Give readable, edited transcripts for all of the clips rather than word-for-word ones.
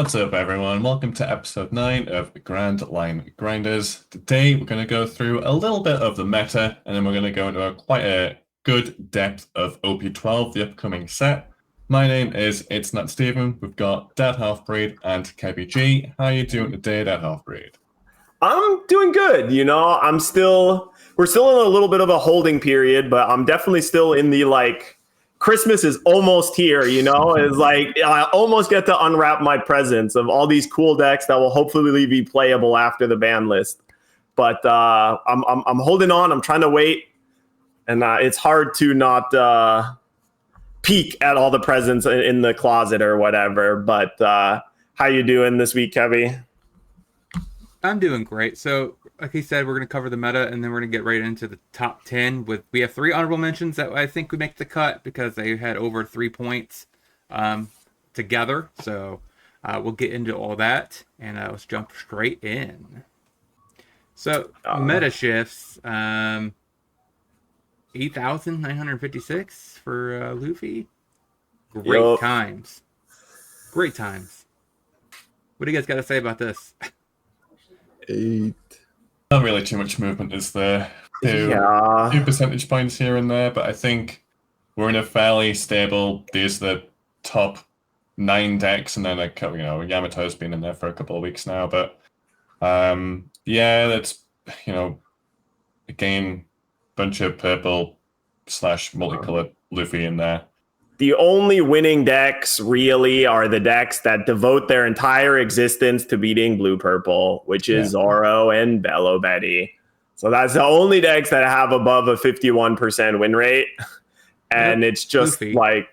What's up, everyone? Welcome to episode 9 of Grand Line Grinders. Today, we're going to go through a little bit of the meta, and then we're going to go into quite a good depth of OP12, the upcoming set. My name is It's Not Steven. We've got Dad Halfbreed and Kebby G. How are you doing today, Dad Halfbreed? I'm doing good. We're still in a little bit of a holding period, but I'm definitely still in the Christmas is almost here, It's like I almost get to unwrap my presents of all these cool decks that will hopefully be playable after the ban list. But I'm holding on. I'm trying to wait, and it's hard to not peek at all the presents in the closet or whatever. But how you doing this week, Kevy? I'm doing great. So, like he said, we're going to cover the meta, and then we're going to get right into the top 10. We have 3 honorable mentions that I think would make the cut because they had over 3 points together. So, we'll get into all that, and let's jump straight in. So, meta shifts, 8,956 for Luffy. Great times. Great times. What do you guys got to say about this? 8. Not really too much movement, is there? Two percentage points here and there, but I think we're in a fairly stable. These are the top 9 decks, and then Yamato's been in there for a couple of weeks now. But that's again, bunch of purple / multicolored Luffy in there. The only winning decks really are the decks that devote their entire existence to beating blue-purple, which is Zoro and Bello Betty. So that's the only decks that have above a 51% win rate. And it's just Luffy.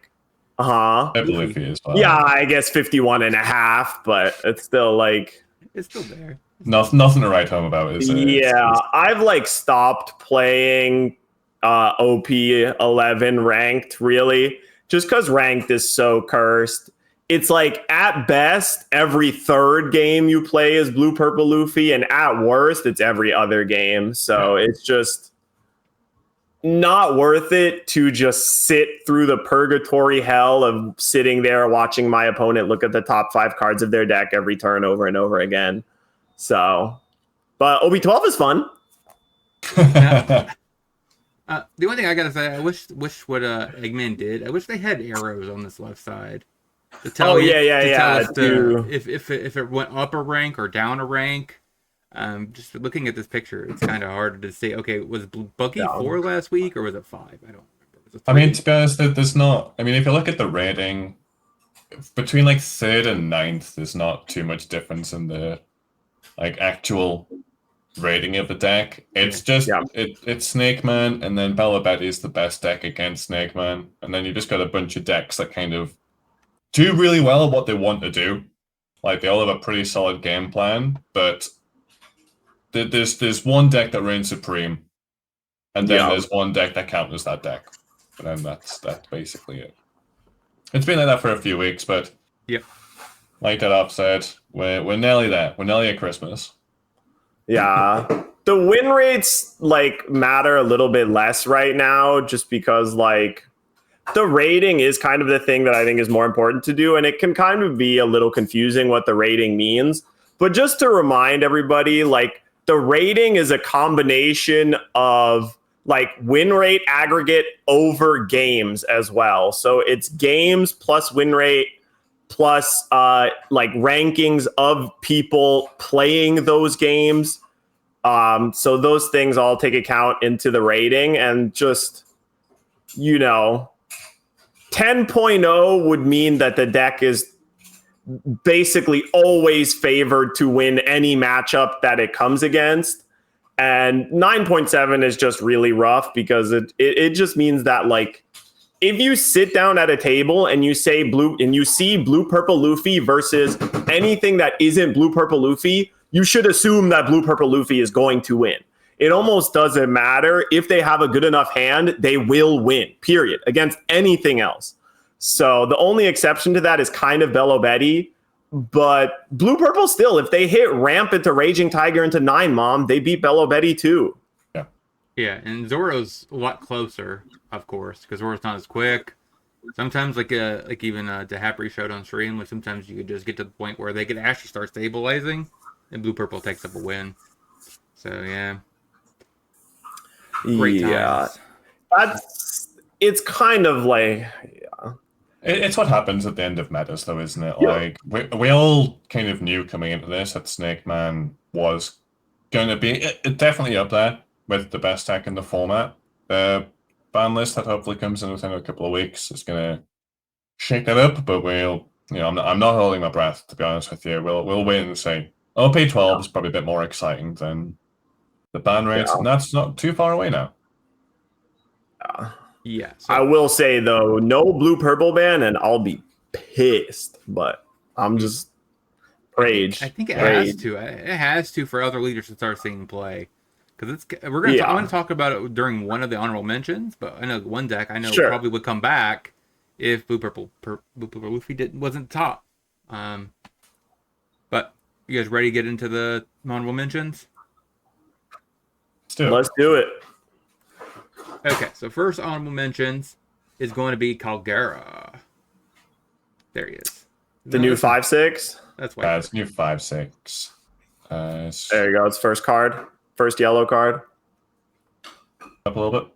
Luffy As well. Yeah, I guess 51.5, but it's still it's still there. Nothing to write home about, is it? Yeah, I've stopped playing OP11 ranked, really. Just because ranked is so cursed. It's at best, every third game you play is Blue Purple Luffy, and at worst, it's every other game. So it's just not worth it to just sit through the purgatory hell of sitting there watching my opponent look at the top 5 cards of their deck every turn over and over again. So, but OP12 is fun. The only thing I gotta say, I wish what Eggman did. I wish they had arrows on this left side to tell us if it went up a rank or down a rank. Just looking at this picture, it's kind of hard to say. Okay, was Bucky 4 last week or was it 5? I don't remember. I mean, to be honest, there's not. I mean, if you look at the rating between 3rd and 9th, there's not too much difference in the actual rating of the deck. It's just it's Snake Man, and then Bello Betty is the best deck against Snake Man, and then you just got a bunch of decks that kind of do really well at what they want to do. They all have a pretty solid game plan, but there's one deck that reigns supreme, and then there's one deck that counters that deck, and then that's basically it. It's been like that for a few weeks, but like that off said, we're nearly there. We're nearly at Christmas. Yeah. The win rates matter a little bit less right now just because the rating is kind of the thing that I think is more important to do, and it can kind of be a little confusing what the rating means. But just to remind everybody, the rating is a combination of win rate aggregate over games as well. So it's games plus win rate plus rankings of people playing those games. So those things all take account into the rating, and just 10.0 would mean that the deck is basically always favored to win any matchup that it comes against. And 9.7 is just really rough because it just means that if you sit down at a table and you see Blue Purple Luffy versus anything that isn't Blue Purple Luffy, you should assume that Blue Purple Luffy is going to win. It almost doesn't matter. If they have a good enough hand, they will win, period, against anything else. So the only exception to that is kind of Bello Betty. But Blue Purple still, if they hit Ramp into Raging Tiger into 9 Mom, they beat Bello Betty too. Yeah, and Zoro's a lot closer, of course, because Zoro's not as quick. Sometimes like even DeHapri showed on stream, like sometimes you could just get to the point where they could actually start stabilizing, and blue purple takes up a win. So yeah, great Yeah, times. it's kind of like It's what happens at the end of metas, though, isn't it? yeah, Like we all kind of knew coming into this that Snake Man was going to be definitely up there with the best deck in the format. The ban list that hopefully comes in within a couple of weeks is going to shake that up, but I'm not holding my breath, to be honest with you. We'll wait and see. OP12 is probably a bit more exciting than the ban rates, and that's not too far away now. Yeah. I will say though, no blue purple ban, and I'll be pissed. But I'm just rage. I think it has to. It has to for other leaders to start seeing play, because I'm going to talk about it during one of the honorable mentions. But I know one deck probably would come back if blue purple Luffy wasn't top. But you guys ready to get into the honorable mentions? Let's do it. Okay, so first honorable mentions is going to be Calgara. There he is. The new 5/6. That's why. It's new 5/6. There you go. It's first card, first yellow card. Up a little bit.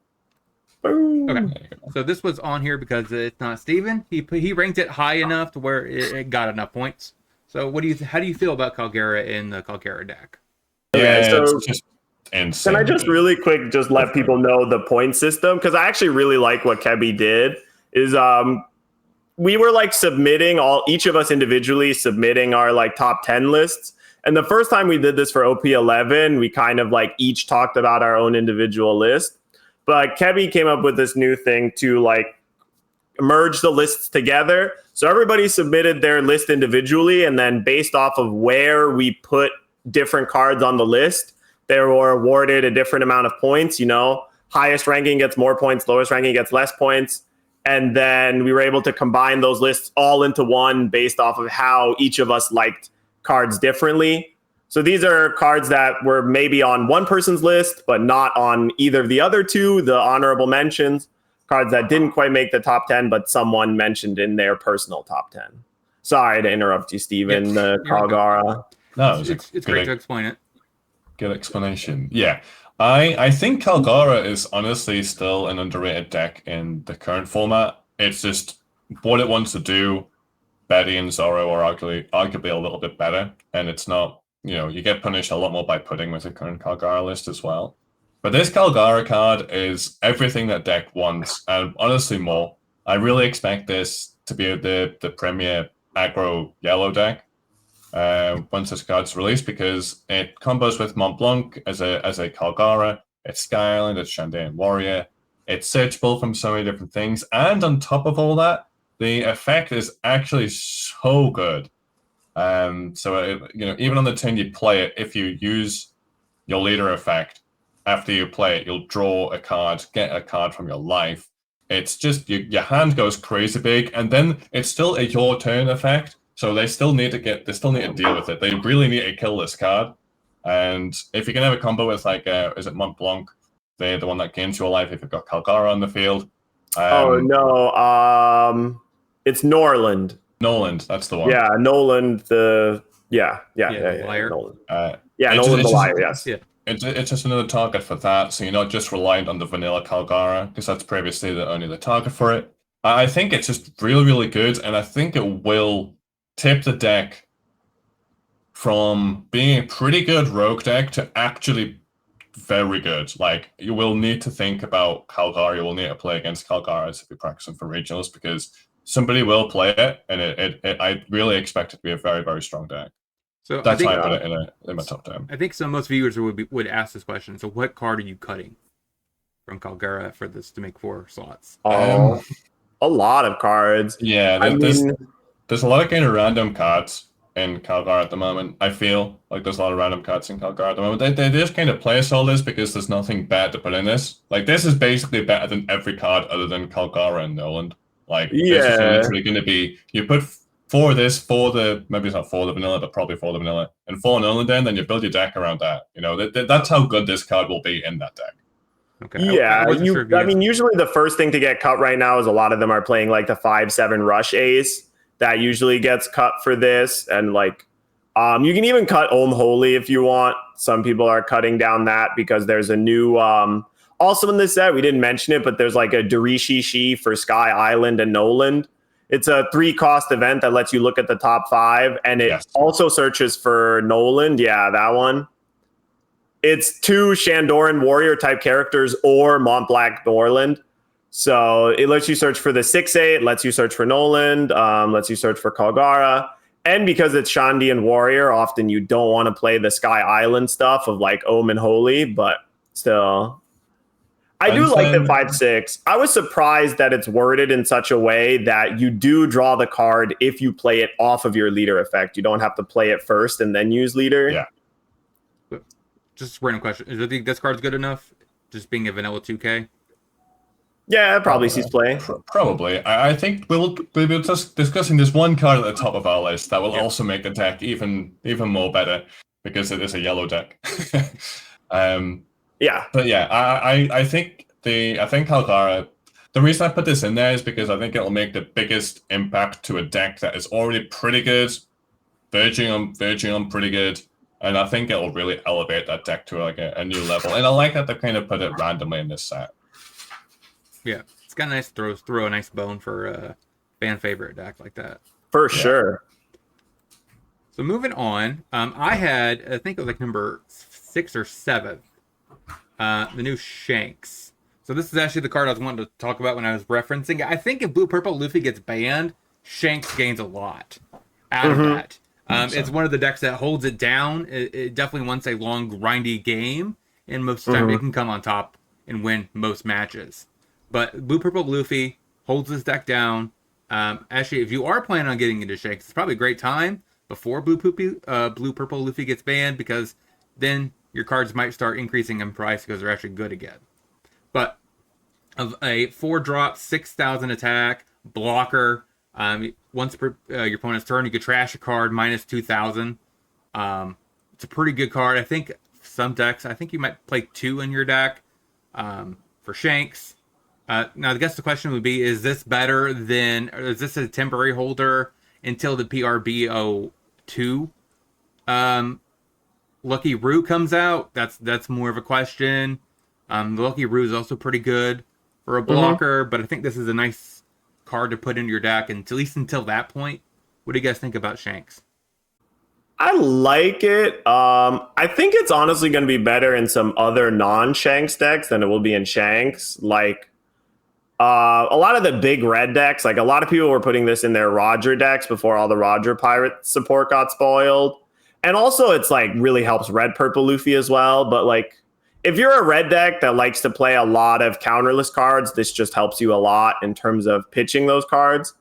Boom. Okay, so this was on here because it's not Steven. He ranked it high enough to where it got enough points. So how do you feel about Calgara in the Calgara deck? Okay, so it's just insane. Can I just really quick just let people know the point system? Because I actually really like what Kebby did. Is we were like submitting each of us individually submitting our like top 10 lists. And the first time we did this for OP11, we kind of like each talked about our own individual list. But Kebby came up with this new thing to like merge the lists together. So everybody submitted their list individually, and then based off of where we put different cards on the list, they were awarded a different amount of points. Highest ranking gets more points, lowest ranking gets less points. And then we were able to combine those lists all into one based off of how each of us liked cards differently. So these are cards that were maybe on one person's list, but not on either of the other two, the honorable mentions, cards that didn't quite make the top 10, but someone mentioned in their personal top 10. Sorry to interrupt you, Steven, Calgara. No, it's great to explain it. Good explanation. Yeah. I think Calgara is honestly still an underrated deck in the current format. It's just what it wants to do. Betty and Zoro are arguably a little bit better, and it's not, you get punished a lot more by pudding with the current Calgara list as well. But this Calgara card is everything that deck wants, and honestly more. I really expect this to be the premier aggro yellow deck once this card's released, because it combos with Mont Blanc as a Calgara, it's Skyland, it's Shandaean Warrior, it's searchable from so many different things, and on top of all that, the effect is actually so good. Even on the turn you play it, if you use your leader effect after you play it, you'll draw a card, get a card from your life. It's just your hand goes crazy big, and then it's still a your turn effect. So they still need to deal with it. They really need to kill this card. And if you can have a combo with is it Mont Blanc, the one that gains your life if you've got Calgara on the field? It's Norland. Noland, that's the one. Yeah, Noland. Liar. Noland. Noland the liar. Yes. Yeah. It's just another target for that, so you're not just reliant on the vanilla Calgara, because that's previously only the target for it. I think it's just really, really good, and I think it will tip the deck from being a pretty good rogue deck to actually very good. Like, you will need to think about Calgara, you will need to play against Calgara if you're practicing for regionals, because somebody will play it, and I really expect it to be a very, very strong deck. So that's why I put it in my top 10. I think most viewers would ask this question. So what card are you cutting from Calgara for this to make 4 slots? A lot of cards. Yeah, there's a lot of kind of random cards in Calgara at the moment. I feel like there's a lot of random cards in Calgara at the moment. They just kind of placehold this because there's nothing bad to put in this. Like, this is basically better than every card other than Calgara and Noland. Like, this is literally going to be, you put maybe it's not for the vanilla, but probably for the vanilla, and 4 Noland then you build your deck around that. That's how good this card will be in that deck. Okay. Yeah, I wasn't sure if you I guys- mean, usually the first thing to get cut right now is a lot of them are playing like the 5/7 rush ace. That usually gets cut for this, and like, you can even cut Holy if you want. Some people are cutting down that because there's a new, also in this set we didn't mention it, but there's like a Darishi Shi for Sky Island and Noland. It's a 3-cost event that lets you look at the top 5, and it Yes. also searches for Noland. Yeah, that one. It's 2 Shandoran warrior type characters or Mont Blanc Norland. So it lets you search for the 6/8, lets you search for Noland, lets you search for Kalgara. And because it's Shandian warrior, often you don't want to play the Sky Island stuff of like Ohm and Holy, but still. I do And like the then- 5/6. I was surprised that it's worded in such a way that you do draw the card if you play it off of your leader effect. You don't have to play it first and then use leader. Yeah. Just a random question. Do you think this card's good enough? Just being a vanilla 2K? Yeah, it probably sees play. Probably. I think we'll be just discussing this one card at the top of our list that will also make the deck even more better because it is a yellow deck. Yeah. But yeah, I think Kalgara. The reason I put this in there is because I think it'll make the biggest impact to a deck that is already pretty good, verging on pretty good, and I think it'll really elevate that deck to like a new level. And I like that they kind of put it randomly in this set. Yeah, it's got a nice throw a nice bone for a fan favorite deck like that. For sure. So moving on, I think it was like number 6 or 7, the new Shanks. So this is actually the card I was wanting to talk about when I was referencing it. I think if Blue Purple Luffy gets banned, Shanks gains a lot out of that. It's one of the decks that holds it down. It definitely wants a long, grindy game, and most of the time it can come on top and win most matches. But Blue Purple Luffy holds this deck down. Actually, if you are planning on getting into Shanks, it's probably a great time before Blue Purple Luffy gets banned, because then your cards might start increasing in price because they're actually good again. But of a 4-drop, 6,000 attack, blocker, once per your opponent's turn, you could trash a card minus 2,000. It's a pretty good card. I think some decks, I think you might play 2 in your deck for Shanks. Now, I guess the question would be, is this better than, or is this a temporary holder until the PRBO2 Lucky Roo comes out? That's more of a question. The Lucky Roo is also pretty good for a blocker, but I think this is a nice card to put into your deck, and at least until that point. What do you guys think about Shanks? I like it. I think it's honestly going to be better in some other non-Shanks decks than it will be in Shanks. Like, a lot of the big red decks, like a lot of people were putting this in their Roger decks before all the Roger Pirate support got spoiled. And also it's like really helps red purple Luffy as well. But like, if you're a red deck that likes to play a lot of counterless cards, this just helps you a lot in terms of pitching those cards.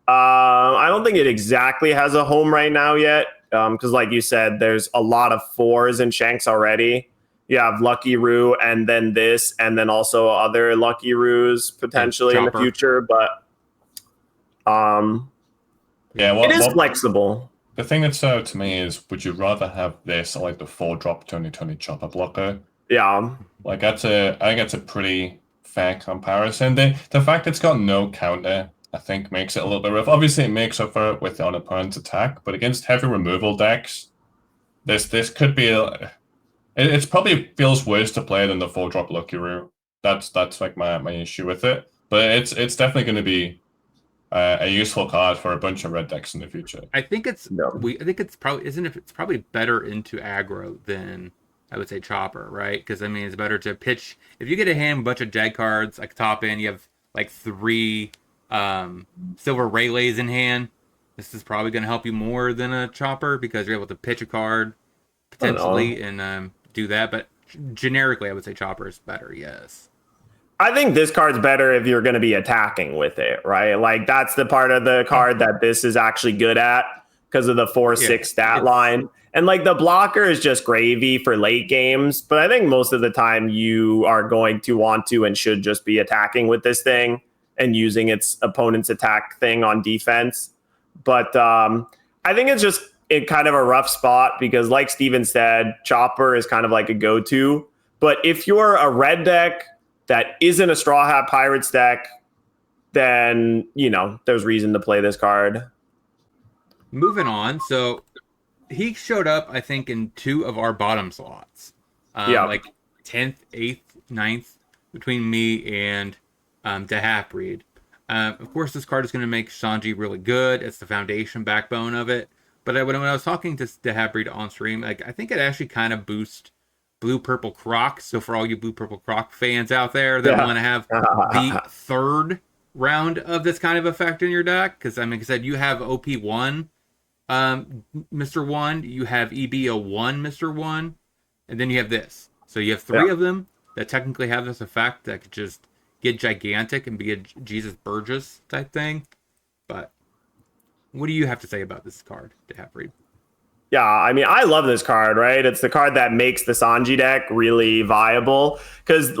I don't think it exactly has a home right now yet. Because like you said, there's a lot of 4s in Shanks already. You have Lucky Roo and then this, and then also other Lucky Roos potentially in the future. But yeah, it is flexible. The thing that stood out to me is, would you rather have this or like the 4-drop 2020 chopper blocker? Yeah. Like I think that's a pretty fair comparison. The fact it's got no counter, I think, makes it a little bit rough. Obviously, it makes up for it with the opponent's attack, but against heavy removal decks, this could be it's probably feels worse to play than the 4-drop Lucky Roo. That's like my issue with it. But it's definitely going to be a useful card for a bunch of red decks in the future. I think it's probably better into aggro than, I would say, Chopper, right? Because I mean, it's better to pitch. If you get a hand, a bunch of dead cards, like top end, you have like 3 Silver Rayleighs in hand. This is probably going to help you more than a Chopper because you're able to pitch a card potentially and do that. But generically, I would say Chopper is better. Yes. I think this card's better if you're going to be attacking with it, right? Like that's the part of the card that this is actually good at because of the 4/6 stat line. And like the blocker is just gravy for late games, but I think most of the time you are going to want to and should just be attacking with this thing and using its opponent's attack thing on defense. But I think it's just in kind of a rough spot because like Steven said, Chopper is kind of like a go-to. But if you're a red deck that isn't a Straw Hat Pirates deck, then, there's reason to play this card. Moving on. So he showed up, I think, in 2 of our bottom slots. Like 10th, 8th, 9th, between me and DeHapReed. Of course, this card is going to make Sanji really good. It's the foundation backbone of it. But when I was talking to DeHapReed on stream, I think it actually kind of boosts Blue Purple Croc. So for all you Blue Purple Croc fans out there that want to have the 3rd round of this kind of effect in your deck, because like I said, you have OP1, Mr. 1, you have EB01, Mr. 1, and then you have this. So you have 3 of them that technically have this effect that could just get gigantic and be a Jesus Burgess type thing. But what do you have to say about this card, DeHapReed? Yeah, I mean, I love this card, right? It's the card that makes the Sanji deck really viable. Because,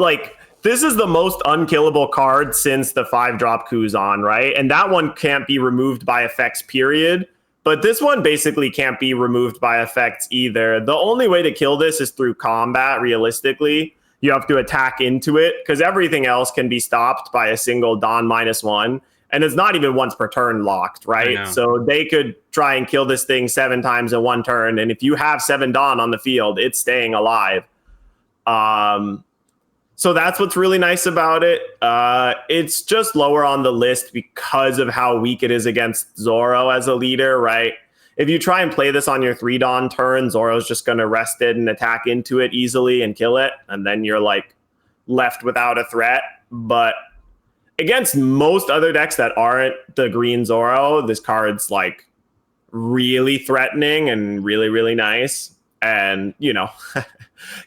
this is the most unkillable card since the 5-drop Kuzan, right? And that one can't be removed by effects, period. But this one basically can't be removed by effects either. The only way to kill this is through combat, realistically. You have to attack into it, because everything else can be stopped by a single Dawn -1. And it's not even once per turn locked, right? So they could try and kill this thing 7 times in 1 turn. And if you have 7 Dawn on the field, it's staying alive. So that's what's really nice about it. It's just lower on the list because of how weak it is against Zoro as a leader, right? If you try and play this on your 3 Dawn turn, Zoro's just going to rest it and attack into it easily and kill it. And then you're left without a threat. But against most other decks that aren't the green Zoro, this card's really threatening and really, really nice. And,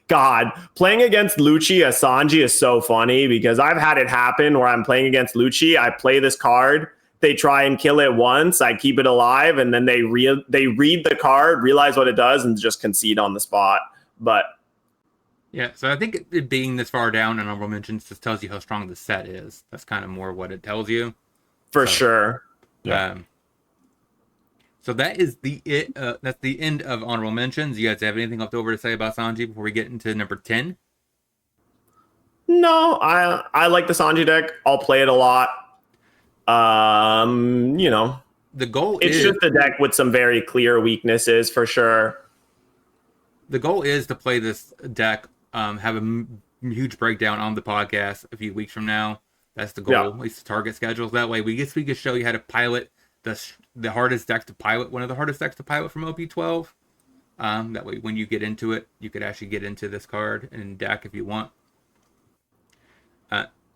God, playing against Lucci as Sanji is so funny, because I've had it happen where I'm playing against Lucci, I play this card, they try and kill it once, I keep it alive, and then they read the card, realize what it does, and just concede on the spot. But yeah, so I think it being this far down in honorable mentions just tells you how strong the set is. That's kind of more what it tells you. For sure. Yeah. So that is that's the end of honorable mentions. You guys have anything left over to say about Sanji before we get into number 10? No, I like the Sanji deck. I'll play it a lot. The goal it's just a deck with some very clear weaknesses for sure. The goal is to play this deck, have a huge breakdown on the podcast a few weeks from now. That's the goal, at least the target schedules. That way we could show you how to pilot the hardest deck to pilot, one of the hardest decks to pilot from OP12. That way when you get into it, you could actually get into this card and deck if you want.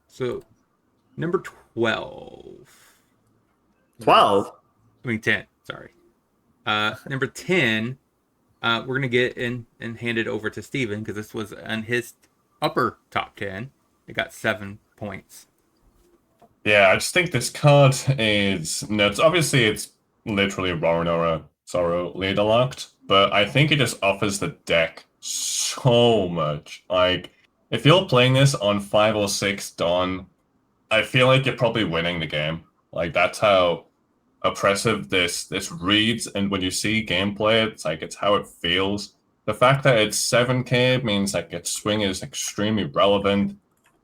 So number 12. 12? 10, sorry. Number 10, we're going to get in and hand it over to Steven, because this was on his upper top 10. It got 7 points. Yeah, I just think this card is nuts. Obviously, it's literally Roronoa Zoro leader locked, but I think it just offers the deck so much. If you're playing this on 5 or 6 Dawn, I feel like you're probably winning the game. That's how oppressive this reads, and when you see gameplay, it's how it feels. The fact that it's 7k means its swing is extremely relevant.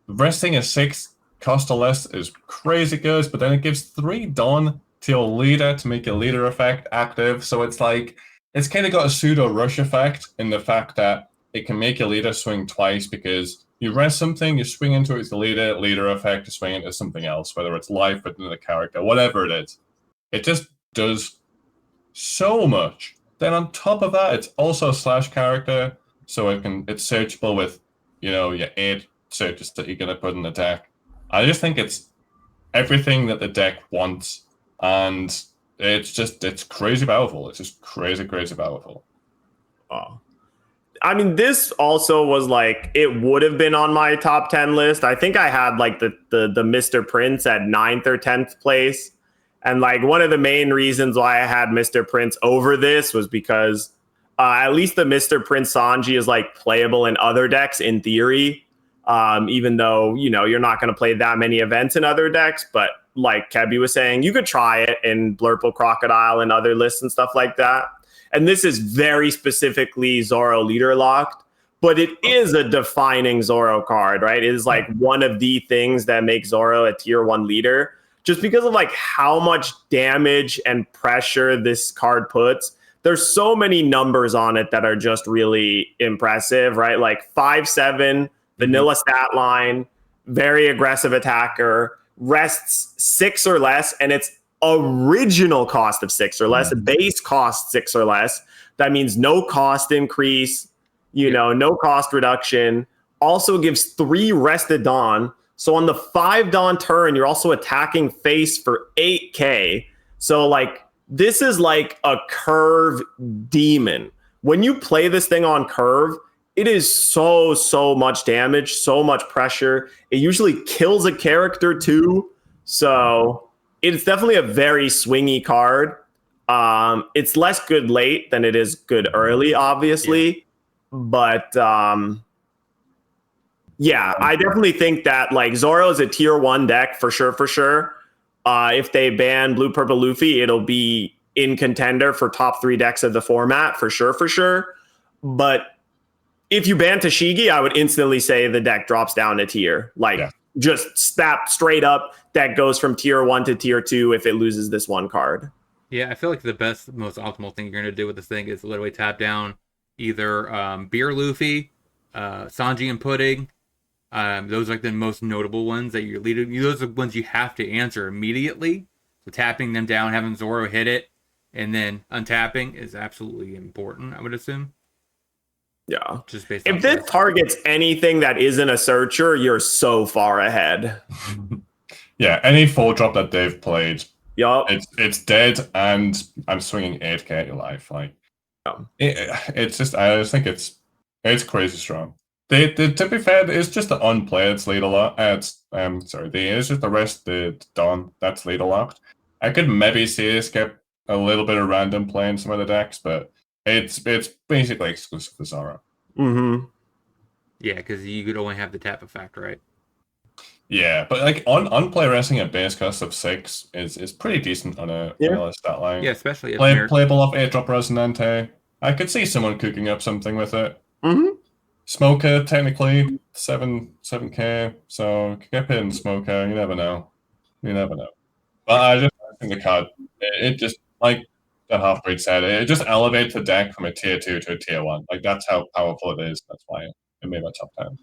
Resting a 6 cost or less is crazy good, but then it gives 3 Dawn to your leader to make your leader effect active. So it's kind of got a pseudo rush effect in the fact that it can make your leader swing twice, because you rest something, you swing into it as the leader effect, you swing into something else, whether it's life with another character, whatever it is. It just does so much. Then on top of that, it's also a slash character, so it's searchable with, your 8 searches that you're gonna put in the deck. I just think it's everything that the deck wants, and it's crazy powerful. It's just crazy, crazy powerful. Oh. I mean, this also was it would have been on my top 10 list. I think I had the Mr. Prince at 9th or 10th place. And one of the main reasons why I had Mr. Prince over this was because at least the Mr. Prince Sanji is playable in other decks in theory. Even though, you're not going to play that many events in other decks. But like Kebi was saying, you could try it in Blurple Crocodile and other lists and stuff like that. And this is very specifically Zoro leader locked. but it is a defining Zoro card, right? It is like one of the things that make Zoro a tier 1 leader, just because of like how much damage and pressure this card puts. There's so many numbers on it that are just really impressive, right? Like 5/7, vanilla stat line, very aggressive attacker, rests 6 or less, and it's original cost of 6 or less, base cost 6 or less. That means no cost increase, no cost reduction. Also gives 3 rested Dawn. So on the 5 Dawn turn, you're also attacking face for 8k. So like this is like a curve demon. When you play this thing on curve, it is so much damage, so much pressure. It usually kills a character too. So it's definitely a very swingy card. It's less good late than it is good early, obviously. But yeah, I definitely think that like Zoro is a tier 1 deck for sure. If they ban Blue Purple Luffy, it'll be in contender for top 3 decks of the format for sure. But if you ban Tashigi, I would instantly say the deck drops down a tier. Just straight up, deck goes from tier 1 to tier 2 if it loses this one card. Yeah, I feel like the most optimal thing you're going to do with this thing is literally tap down either Beer Luffy, Sanji and Pudding. Those are like the most notable ones that you're leading. Those are the ones you have to answer immediately. So tapping them down, having Zoro hit it, and then untapping is absolutely important, I would assume. Yeah. Just based if this targets anything that isn't a searcher, you're so far ahead. Yeah, any 4-drop that they've played, yup, it's dead, and I'm swinging 8k at your life. Like, it's just, I just think it's crazy strong. To be fair, it's just the unplayed lead a lot. It's just the rest the Dawn that's lead a lot. I could maybe see us get a little bit of random play in some of the decks, but it's basically exclusive to Zoro. Mm-hmm. Yeah, because you could only have the tap effect, right? Yeah, but like on play wrestling at base cost of 6 is pretty decent on a vanilla stat line. Yeah, especially if playable off 8-drop Resonante. I could see someone cooking up something with it. Mm-hmm. Smoker, technically, 7k, so get paid in Smoker, you never know. But I just think the card, it just, like the Half-Breed said, it just elevates the deck from a tier 2 to a tier 1. Like, that's how powerful it is. That's why it made my top 10.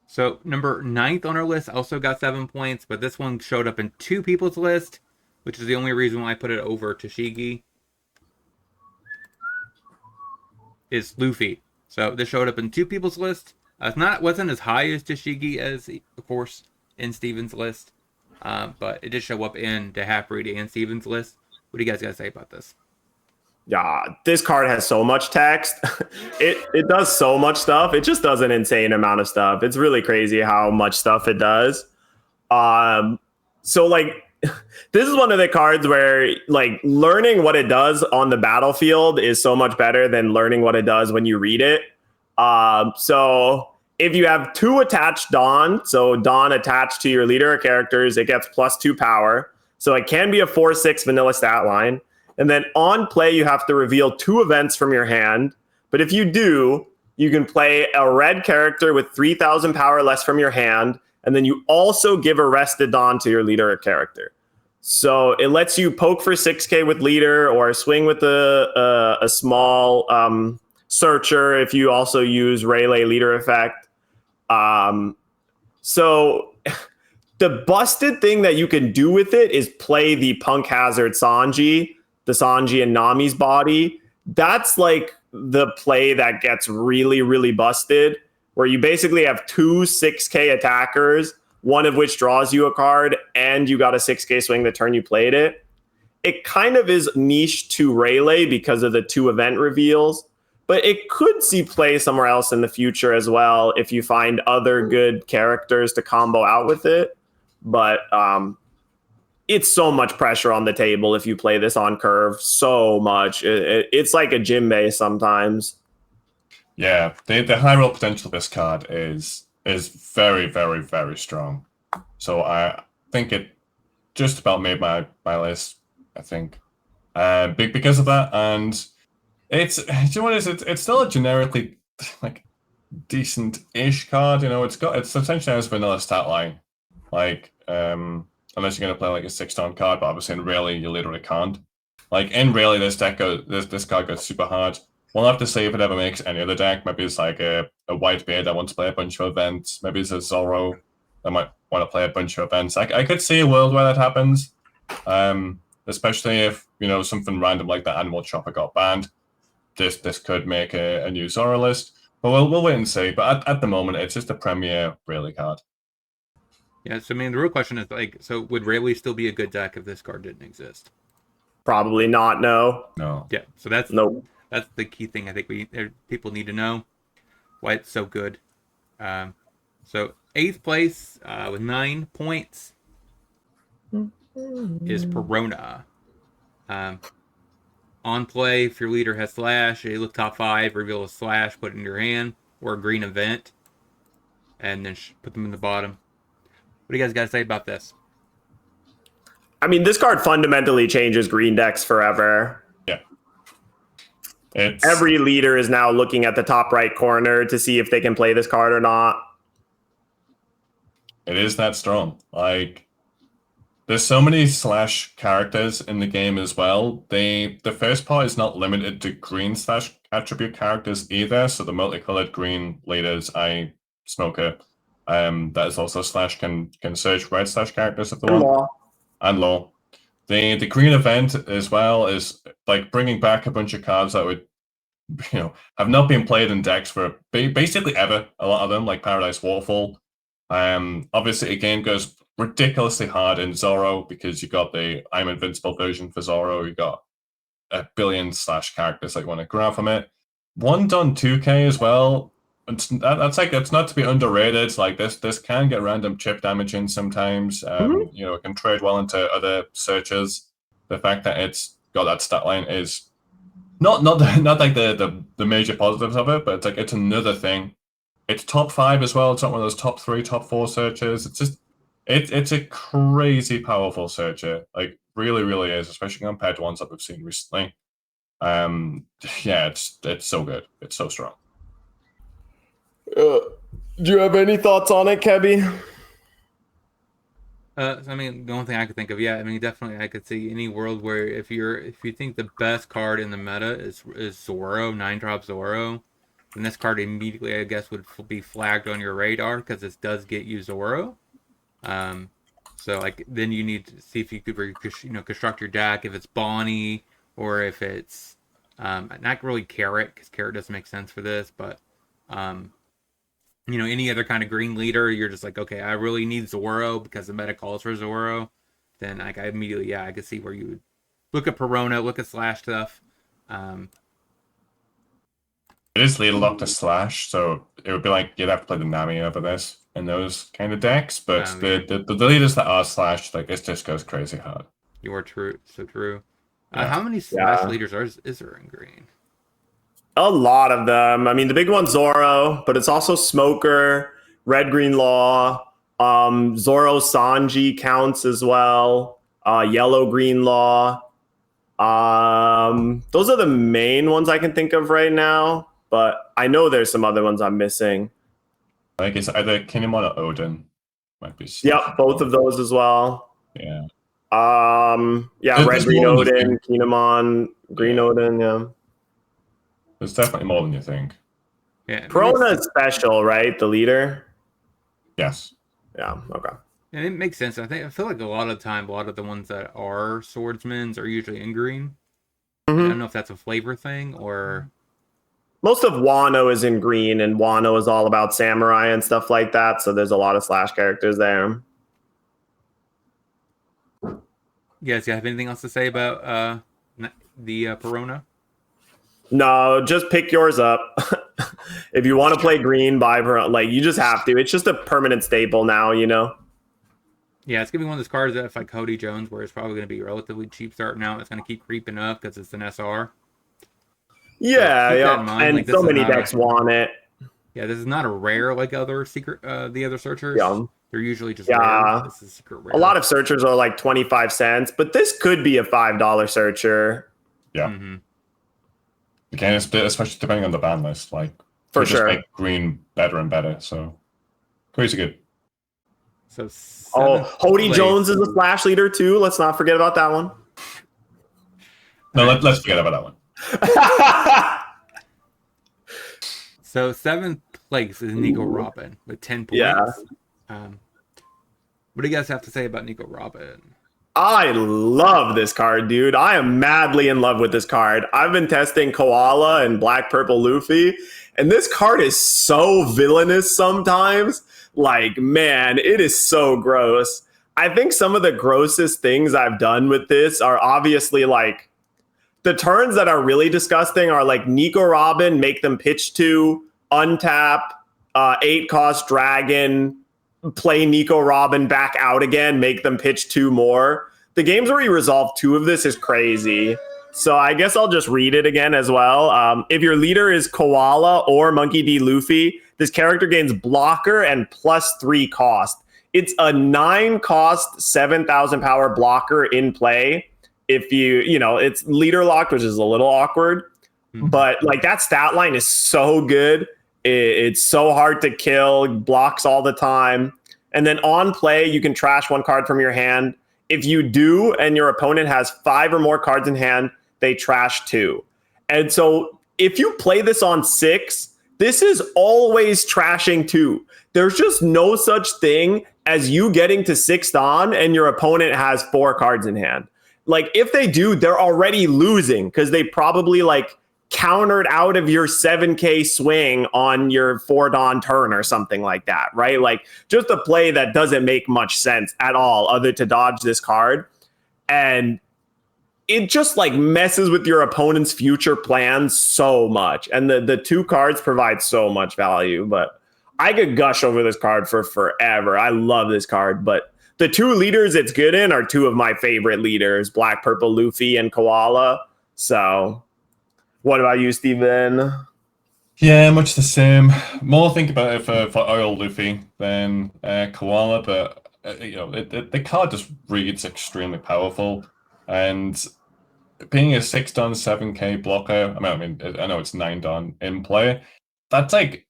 So, number 9th on our list also got 7 points, but this one showed up in 2 people's list, which is the only reason why I put it over Tashigi, is Luffy. So this showed up in 2 people's list. Wasn't as high as Tashigi as, of course, in Steven's list, but it did show up in the Half-Breed and Steven's list. What do you guys got to say about this? Yeah, this card has so much text. It does so much stuff. It just does an insane amount of stuff. It's really crazy how much stuff it does. So like this is one of the cards where like learning what it does on the battlefield is so much better than learning what it does when you read it. So if you have 2 attached Dawn, so Dawn attached to your leader of characters, it gets +2 power. So it can be a 4/6 vanilla stat line. And then on play, you have to reveal 2 events from your hand. But if you do, you can play a red character with 3,000 power less from your hand. And then you also give a rested Dawn to your leader or character. So it lets you poke for 6k with leader or swing with a small searcher if you also use Rayleigh leader effect. So the busted thing that you can do with it is play the Punk Hazard Sanji, the Sanji and Nami's body. That's like the play that gets really, really busted, where you basically have 2 6k attackers, one of which draws you a card, and you got a 6k swing the turn you played it. It kind of is niche to Rayleigh because of the 2 event reveals, but it could see play somewhere else in the future as well if you find other good characters to combo out with it. But it's so much pressure on the table if you play this on curve. So much. It's like a gym base sometimes. Yeah, the high roll potential of this card is very, very, very strong. So I think it just about made my list, I think. Big because of that. And it's, you know what it is? It's still a generically like decent-ish card. You know, it's essentially has vanilla stat line. Like, unless you're gonna play like a 6-tone card, but obviously in Rally you literally can't. Like in Rally, this card goes super hard. We'll have to see if it ever makes any other deck. Maybe it's like a Whitebeard that wants to play a bunch of events. Maybe it's a Zorro that might want to play a bunch of events. I could see a world where that happens. Especially if, you know, something random like the Animal Chopper got banned. This could make a new Zorro list. But we'll wait and see. But at the moment, it's just a premier Rally card. Yeah, so I mean, the real question is like, so would Rayleigh still be a good deck if this card didn't exist? Probably not. No. Yeah, so that's that's the key thing I think people need to know why it's so good. So 8th place with 9 points is Perona. On play, if your leader has Slash, you look top 5, reveal a Slash, put it in your hand, or a green event, and then put them in the bottom. What do you guys got to say about this? I mean, this card fundamentally changes green decks forever. Yeah. Every leader is now looking at the top right corner to see if they can play this card or not. It is that strong. Like, there's so many Slash characters in the game as well. The first part is not limited to green Slash attribute characters either. So the multicolored green leaders, Smoker, that is also Slash can search red Slash characters if they want. And Law. The green event as well is like bringing back a bunch of cards that would, you know, have not been played in decks for basically ever. A lot of them, like Paradise Waterfall. Obviously, again, goes ridiculously hard in Zorro because you got the I'm Invincible version for Zorro. You got a billion Slash characters that you want to grab from it. One done 2K as well. It's not to be underrated. Like this can get random chip damage in sometimes. You know, it can trade well into other searches. The fact that it's got that stat line is not like the major positives of it, but it's like it's another thing. It's top 5 as well. It's not one of those top 3, top 4 searches. It's just it's a crazy powerful searcher. Like really, really is, especially compared to ones that we've seen recently. Yeah, it's so good. It's so strong. Do you have any thoughts on it, Kebby? I mean, the only thing I could think of, yeah, I mean, definitely, I could see any world where if you think the best card in the meta is Zorro, 9-drop Zorro, then this card immediately, I guess, would be flagged on your radar because this does get you Zorro. So like then you need to see if you could, you know, construct your deck if it's Bonnie or if it's not really Carrot because Carrot doesn't make sense for this, but you know, any other kind of green leader, you're just like, okay, I really need Zorro because the meta calls for Zorro. Then like I immediately, yeah, I could see where you would look at Perona, look at Slash stuff. It is lead locked to Slash, so it would be like you'd have to play the Nami over this in those kind of decks. But the leaders that are Slash, like this just goes crazy hard. You are true, so true. Yeah. How many Slash leaders is there in green? A lot of them. I mean, the big one's Zorro, but it's also Smoker, Red Green Law, Zorro Sanji counts as well. Yellow Green Law. Those are the main ones I can think of right now, but I know there's some other ones I'm missing. I guess either Kinemon or Odin might be. Yep, both of those as well. Yeah. Red Green Odin, Kinemon, Green Odin, yeah. There's definitely more than you think. Yeah. Perona is special, right? The leader? Yes. Yeah, okay. And it makes sense. I feel like a lot of the time, a lot of the ones that are swordsmen are usually in green. I don't know if that's a flavor thing or... Most of Wano is in green, and Wano is all about samurai and stuff like that, so there's a lot of Slash characters there. You guys have anything else to say about the Perona? No, just pick yours up. If you want to play green, buy Perona. Like, you just have to. It's just a permanent staple now, you know? Yeah, it's going to be one of those cards that if like Cody Jones, where it's probably going to be relatively cheap starting out, it's going to keep creeping up because it's an SR. Yeah, so yeah. And like, so many decks want it. Yeah, this is not a rare like other the other searchers. Yeah. They're usually just rare. This is secret rare. A lot of searchers are like 25 cents, but this could be a $5 searcher. Yeah. Again, it's especially depending on the ban list. Like For to just sure. make green better and better. So crazy good. So Oh, seventh Hody place. Jones is a splash leader too. Let's not forget about that one. No, All right. let's forget about that one. So seventh place is Nico Robin with 10 points. Yeah. What do you guys have to say about Nico Robin? I love this card, dude. I am madly in love with this card. I've been testing Koala and Black Purple Luffy, and this card is so villainous sometimes. Like, man, it is so gross. I think some of the grossest things I've done with this are obviously like the turns that are really disgusting are like Nico Robin, make them pitch to, untap, 8-cost dragon, play Nico Robin back out again, make them pitch 2 more. The games where you resolve 2 of this is crazy. So I guess I'll just read it again as well. If your leader is Koala or Monkey D. Luffy, this character gains blocker and +3 cost. It's a 9-cost, 7,000 power blocker in play. If it's leader locked, which is a little awkward, but like that stat line is so good. It's so hard to kill, blocks all the time. And then on play, you can trash 1 card from your hand. If you do, and your opponent has 5 or more cards in hand, they trash 2. And so if you play this on 6, this is always trashing 2. There's just no such thing as you getting to 6th on and your opponent has 4 cards in hand. Like if they do, they're already losing because they probably like countered out of your 7K swing on your 4-Dawn turn or something like that, right? Like just a play that doesn't make much sense at all other to dodge this card. And it just like messes with your opponent's future plans so much. And the 2 cards provide so much value, but I could gush over this card for forever. I love this card, but the 2 leaders it's good in are 2 of my favorite leaders, Black Purple Luffy and Koala. So what about you, Steven? Yeah, much the same. More think about it for Oil Luffy than Koala, but the card just reads extremely powerful, and being a 6-Dawn 7K blocker. I mean, I know it's 9-Dawn in play. That's like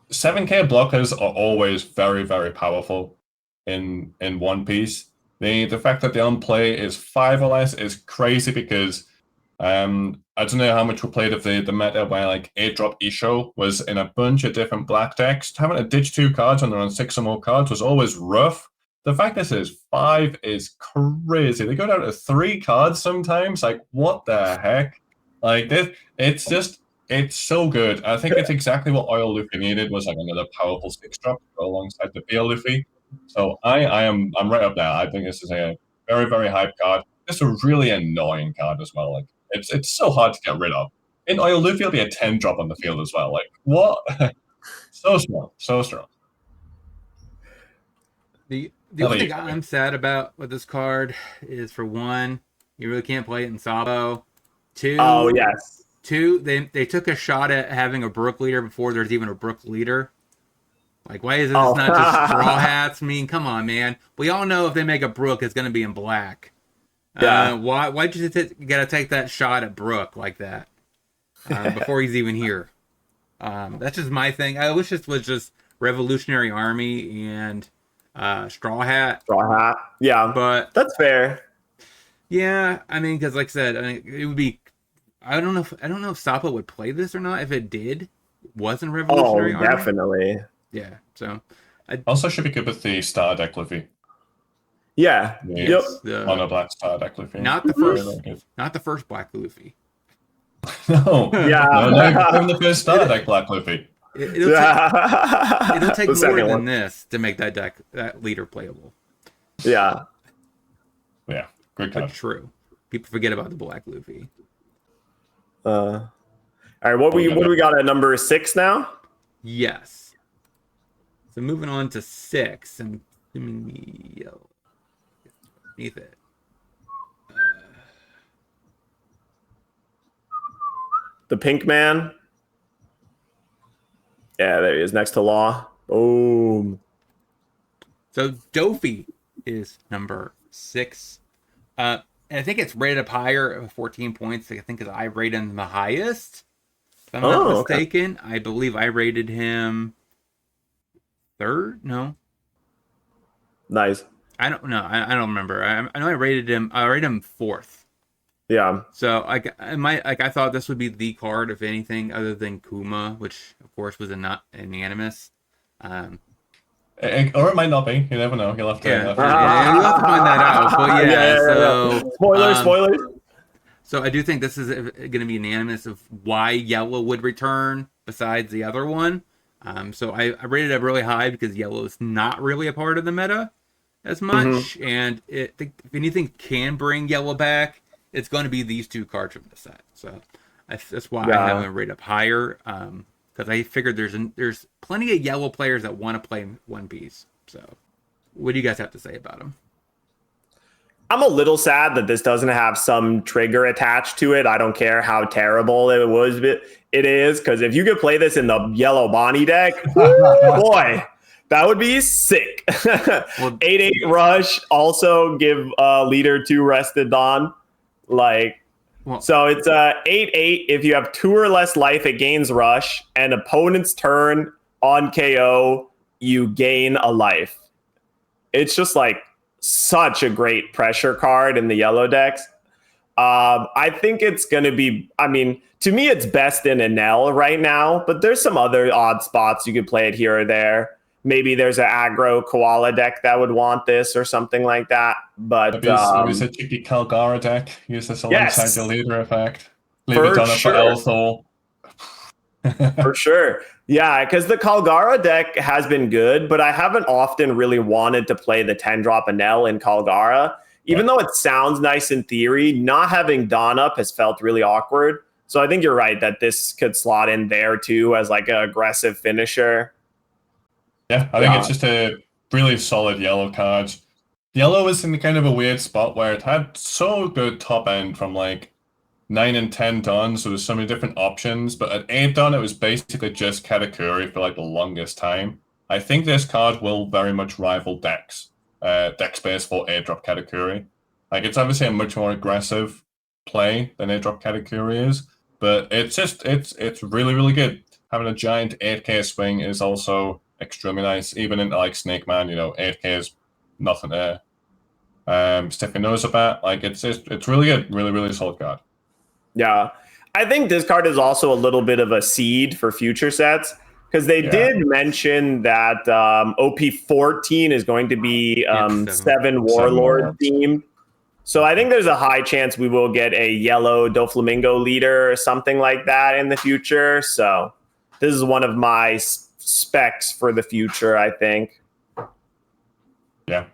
7K blockers are always very, very powerful in One Piece. The fact that the on play is 5 or less is crazy because I don't know how much we played of the meta where like 8-drop Isho was in a bunch of different black decks. Having to ditch 2 cards when they're on 6 or more cards was always rough. The fact this is 5 is crazy. They go down to 3 cards sometimes. Like, what the heck? Like this, it's so good. I think it's exactly what Oil Luffy needed was like another powerful 6-drop to go alongside the Beer Luffy. So I'm right up there. I think this is a very, very hype card. It's a really annoying card as well. Like it's so hard to get rid of. In Oil Luffy, will be a 10-drop on the field as well. Like what? So strong, so strong. The How only about thing you, Kevin? I'm sad about with this card is, for one, you really can't play it in Sabo. 2, Oh, yes. 2, they took a shot at having a Brook leader before there's even a Brook leader. Like, why is this Oh. not just Straw Hats? I mean, come on, man. We all know if they make a Brook, it's going to be in black. Yeah. Why'd you gotta take that shot at Brook like that before he's even here? That's just my thing. I wish this was just Revolutionary Army and Straw Hat. Straw Hat. Yeah. But that's fair. Yeah, I mean, because like I said, it would be. I don't know if Sapa would play this or not. If it did, wasn't Revolutionary Army. Definitely. Yeah. So. Also should be good with the Star deck Luffy. Yeah. Yep. The Mono black Star deck Luffy. not the first, not the first Black Luffy. No. Yeah. No, from the first Star deck Black Luffy. It'll take more than this to make that leader playable. Yeah. Yeah. Good card. But true. People forget about the Black Luffy. All right. What do we got at number 6 now? Yes. So moving on to 6, and beneath it. The Pink Man. Yeah, there he is next to Law. Boom. So Dofi is number 6. And I think it's rated up higher, 14 points. I think I rated him the highest. If I'm not Oh, okay. mistaken, I believe I rated him third. No, Nice. I don't know. I don't remember. I know I rated him. I rated him fourth. Yeah. So I thought this would be the card, if anything, other than Kuma, which of course was a not unanimous. Um, Or it might not be. You never know. You'll have to. yeah, Have to yeah, you'll have to find that out. But yeah, Yeah. so Spoilers. so I do think this is going to be unanimous of why yellow would return besides the other one. So I rated it really high because yellow is not really a part of the meta as much, and if anything can bring yellow back, it's going to be these two cards from the set. So that's why I have them rated up higher. Because I figured there's plenty of yellow players that want to play One Piece. So, what do you guys have to say about them? I'm a little sad that this doesn't have some trigger attached to it. I don't care how terrible it was, but it is, because if you could play this in the yellow Bonnie deck, boy, that would be sick. 8/8 rush, also give leader 2 rested Dawn. So it's 8/8. If you have 2 or less life, it gains rush, and opponent's turn on KO, you gain a life. It's just like such a great pressure card in the yellow decks. I think it's going to be, I mean, to me, it's best in Enel right now, but there's some other odd spots you could play it here or there. Maybe there's an aggro koala deck that would want this or something like that. But maybe it's a cheeky Calgara deck. Use this alongside your leader effect. Leave it on for Elthol. For sure. Yeah, because the Calgara deck has been good, but I haven't often really wanted to play the 10-drop Enel in Calgara. Even though it sounds nice in theory, not having Dawn up has felt really awkward. So I think you're right that this could slot in there too as like an aggressive finisher. Yeah, I think it's just a really solid yellow card. Yellow is in kind of a weird spot where it had so good top end from like 9 and 10 Dawn, so there's so many different options, but at 8 Dawn, it was basically just Katakuri for like the longest time. I think this card will very much rival Dex space for airdrop Katakuri. Like, it's obviously a much more aggressive play than airdrop Katakuri is, but it's really, really good. Having a giant 8k swing is also extremely nice, even into like Snake Man, 8k is nothing to stick your nose about. Like, it's really good, really, really solid card. Yeah. I think this card is also a little bit of a seed for future sets, because they did mention that OP14 is going to be 7 Warlord theme. So I think there's a high chance we will get a yellow Doflamingo leader or something like that in the future. So this is one of my specs for the future, I think. Yeah.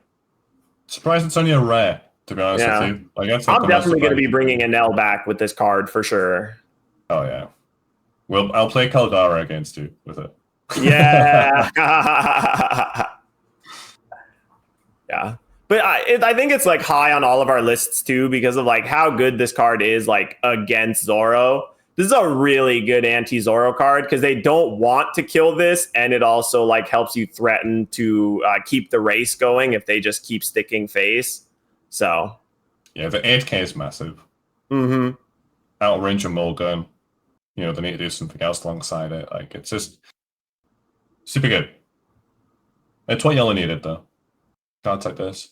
Surprised it's only a rare, to be honest with you. Like, I'm definitely going to be bringing Enel back with this card for sure. Oh, yeah. Well, I'll play Caldara against you with it. Yeah. Yeah. But I think it's like high on all of our lists too, because of like how good this card is like against Zoro. This is a really good anti-Zoro card because they don't want to kill this, and it also like helps you threaten to keep the race going if they just keep sticking face. So yeah, the 8k is massive. Outrange a Mulgun. They need to do something else alongside it. Like, it's just super good. It's what yellow needed, though. Cards like this.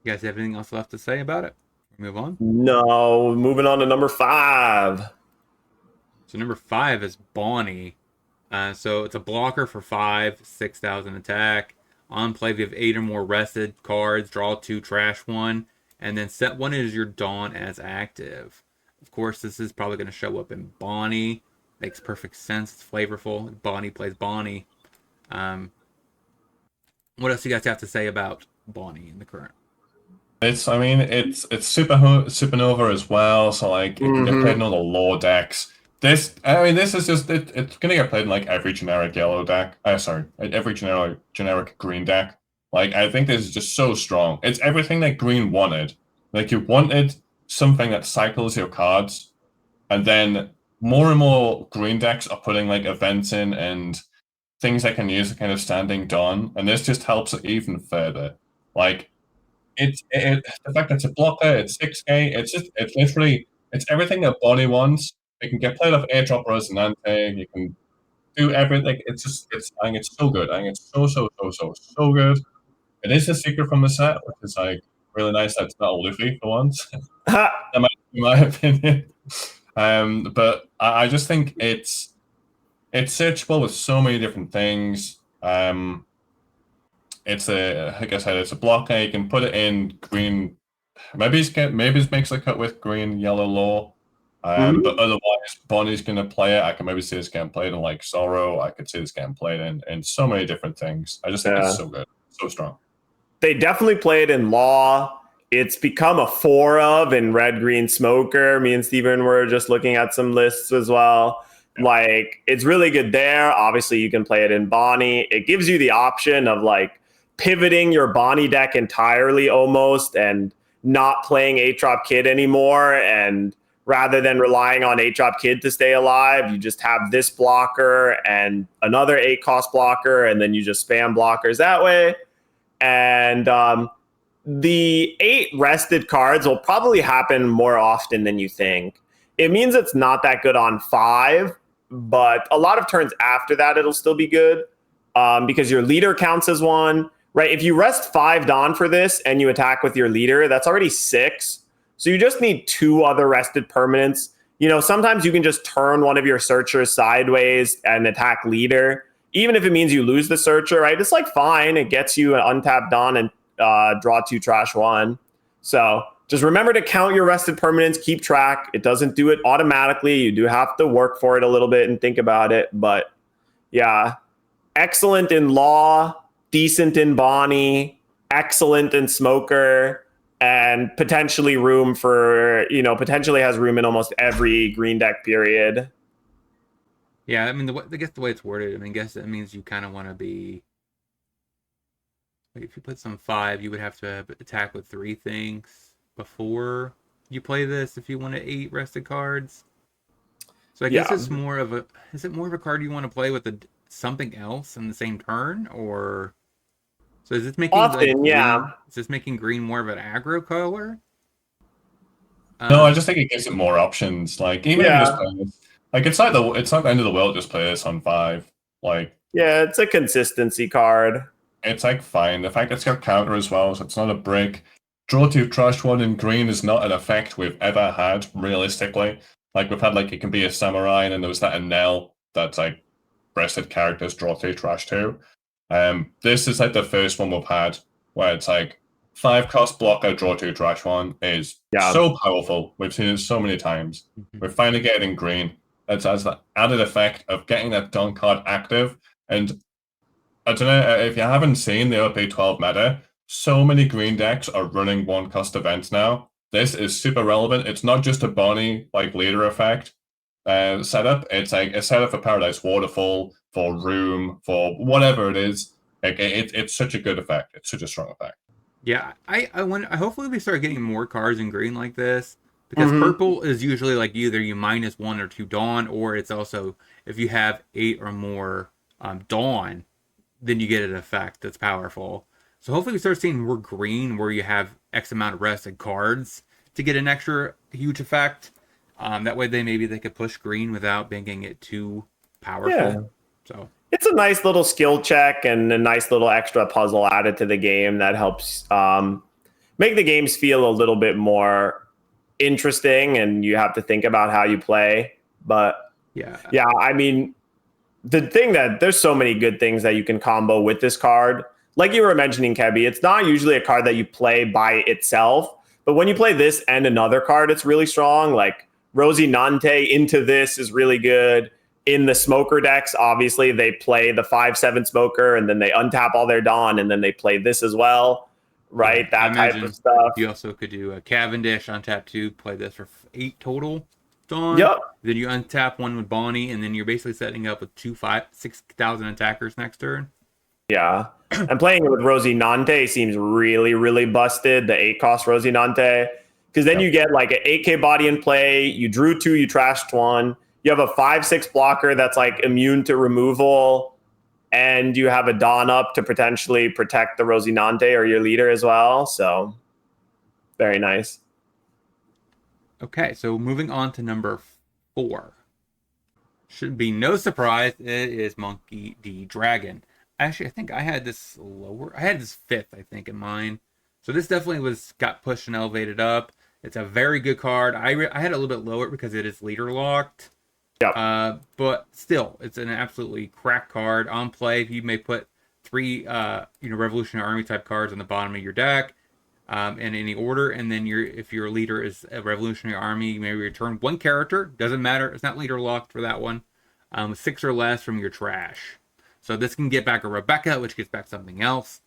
You guys have anything else left to say about it? Move on? No, moving on to number 5. So number 5 is Bonnie. So it's a blocker for 5, 6,000 attack. On play, if you have 8 or more rested cards, draw 2, trash 1, and then set 1 as your Dawn as active. Of course, this is probably going to show up in Bonnie. Makes perfect sense. It's flavorful. Bonnie plays Bonnie. What else do you guys have to say about Bonnie in the current? It's Supernova as well, so like it can get played in all the lore decks. This is just it's gonna get played in like every generic yellow deck. Every generic green deck. Like, I think this is just so strong. It's everything that green wanted. Like, you wanted something that cycles your cards, and then more and more green decks are putting like events in and things that can use a kind of standing Dawn, and this just helps it even further. Like, the fact that it's a blocker, it's 6k, it's literally, it's everything that Bonnie wants, It can get played off airdrop Rosinante. You can do everything. I think it's so good. I think it's so good. It is a secret from the set, which is like really nice that it's not a Luffy for once. That might be my opinion. But I just think it's searchable with so many different things. It's like I said, it's a blocker. You can put it in green. Maybe it makes the cut with green, yellow law. But otherwise, Bonnie's gonna play it. I can maybe see this getting played in like Sorrow. I could see this getting played in so many different things. I just think it's so good, so strong. They definitely play it in Law. It's become a 4 of in Red Green Smoker. Me and Steven were just looking at some lists as well. Like, it's really good there. Obviously, you can play it in Bonnie. It gives you the option of like pivoting your Bonnie deck entirely almost and not playing 8-drop Kid anymore. And rather than relying on 8-drop Kid to stay alive, you just have this blocker and another 8-cost blocker, and then you just spam blockers that way. And the 8 rested cards will probably happen more often than you think. It means it's not that good on 5, but a lot of turns after that, it'll still be good because your leader counts as 1, right? If you rest 5 Dawn for this and you attack with your leader, that's already 6. So you just need 2 other rested permanents. You know, sometimes you can just turn one of your searchers sideways and attack leader, even if it means you lose the searcher, right? It's like fine. It gets you an untapped Dawn and draw 2, trash 1. So just remember to count your rested permanents, keep track. It doesn't do it automatically. You do have to work for it a little bit and think about it. But yeah, excellent in Law, decent in Bonnie, excellent in Smoker, and potentially has room in almost every green deck period. Yeah, I mean, I guess the way it's worded, I mean, I guess it means you kind of want to be. Like if you put some 5, you would have to attack with 3 things before you play this if you want to 8 rested cards. So I guess it's more of a. Is it more of a card you want to play with something else in the same turn, or? So is this making Is this making green more of an aggro color? No, I just think it gives it more options. Like even if you just play this, like it's not the end of the world. Just play this on 5. Like it's a consistency card. It's like fine. The fact it's got counter as well, so it's not a break. Draw 2, trash 1 in green is not an effect we've ever had realistically. Like we've had like it can be a samurai, and then there was that Enel that's like breasted characters draw 2, trash 2. This is like the first one we've had where it's like 5-cost blocker, draw 2, trash 1 is so powerful. We've seen it so many times. We're finally getting in green. It has that added effect of getting that Dawn card active. And I don't know if you haven't seen the OP12 meta, so many green decks are running 1-cost events now. This is super relevant. It's not just a Bonnie like leader effect setup. It's like a setup for Paradise Waterfall, for Room, for whatever it is. Like it's such a good effect. It's such a strong effect. Yeah, I hopefully we start getting more cards in green like this, because purple is usually like either you -1 or 2 Dawn, or it's also if you have 8 or more Dawn, then you get an effect that's powerful. So hopefully we start seeing more green where you have X amount of rested cards to get an extra huge effect. That way they could push green without making it too powerful. Yeah. So it's a nice little skill check and a nice little extra puzzle added to the game that helps make the games feel a little bit more interesting, and you have to think about how you play. But yeah, I mean, the thing that there's so many good things that you can combo with this card. Like you were mentioning, Kebby, it's not usually a card that you play by itself, but when you play this and another card, it's really strong. Like Rosinante into this is really good. In the Smoker decks, obviously, they play the 5/7 Smoker, and then they untap all their Dawn, and then they play this as well, right? Yeah, that type of stuff. You also could do a Cavendish on tap 2, play this for 8 total Dawn. Yep. Then you untap 1 with Bonnie, and then you're basically setting up with 6,000 attackers next turn. Yeah. And playing it with Rosinante seems really, really busted, the 8-cost Rosinante. Because then you get like an 8K body in play, you drew 2, you trashed 1. You have a 5/6 blocker that's like immune to removal, and you have a Dawn up to potentially protect the Rosinante or your leader as well. So very nice. Okay, so moving on to number 4. Should be no surprise, it is Monkey D. Dragon. Actually, I think I had this lower. I had this 5th, I think, in mine. So this definitely got pushed and elevated up. It's a very good card. I had it a little bit lower because it is leader locked. Yeah. But still, it's an absolutely crack card. On play, you may put 3 Revolutionary Army type cards on the bottom of your deck. In any order, and then if your leader is a Revolutionary Army, you may return 1 character. Doesn't matter. It's not leader locked for that one. 6 or less from your trash. So this can get back a Rebecca, which gets back something else,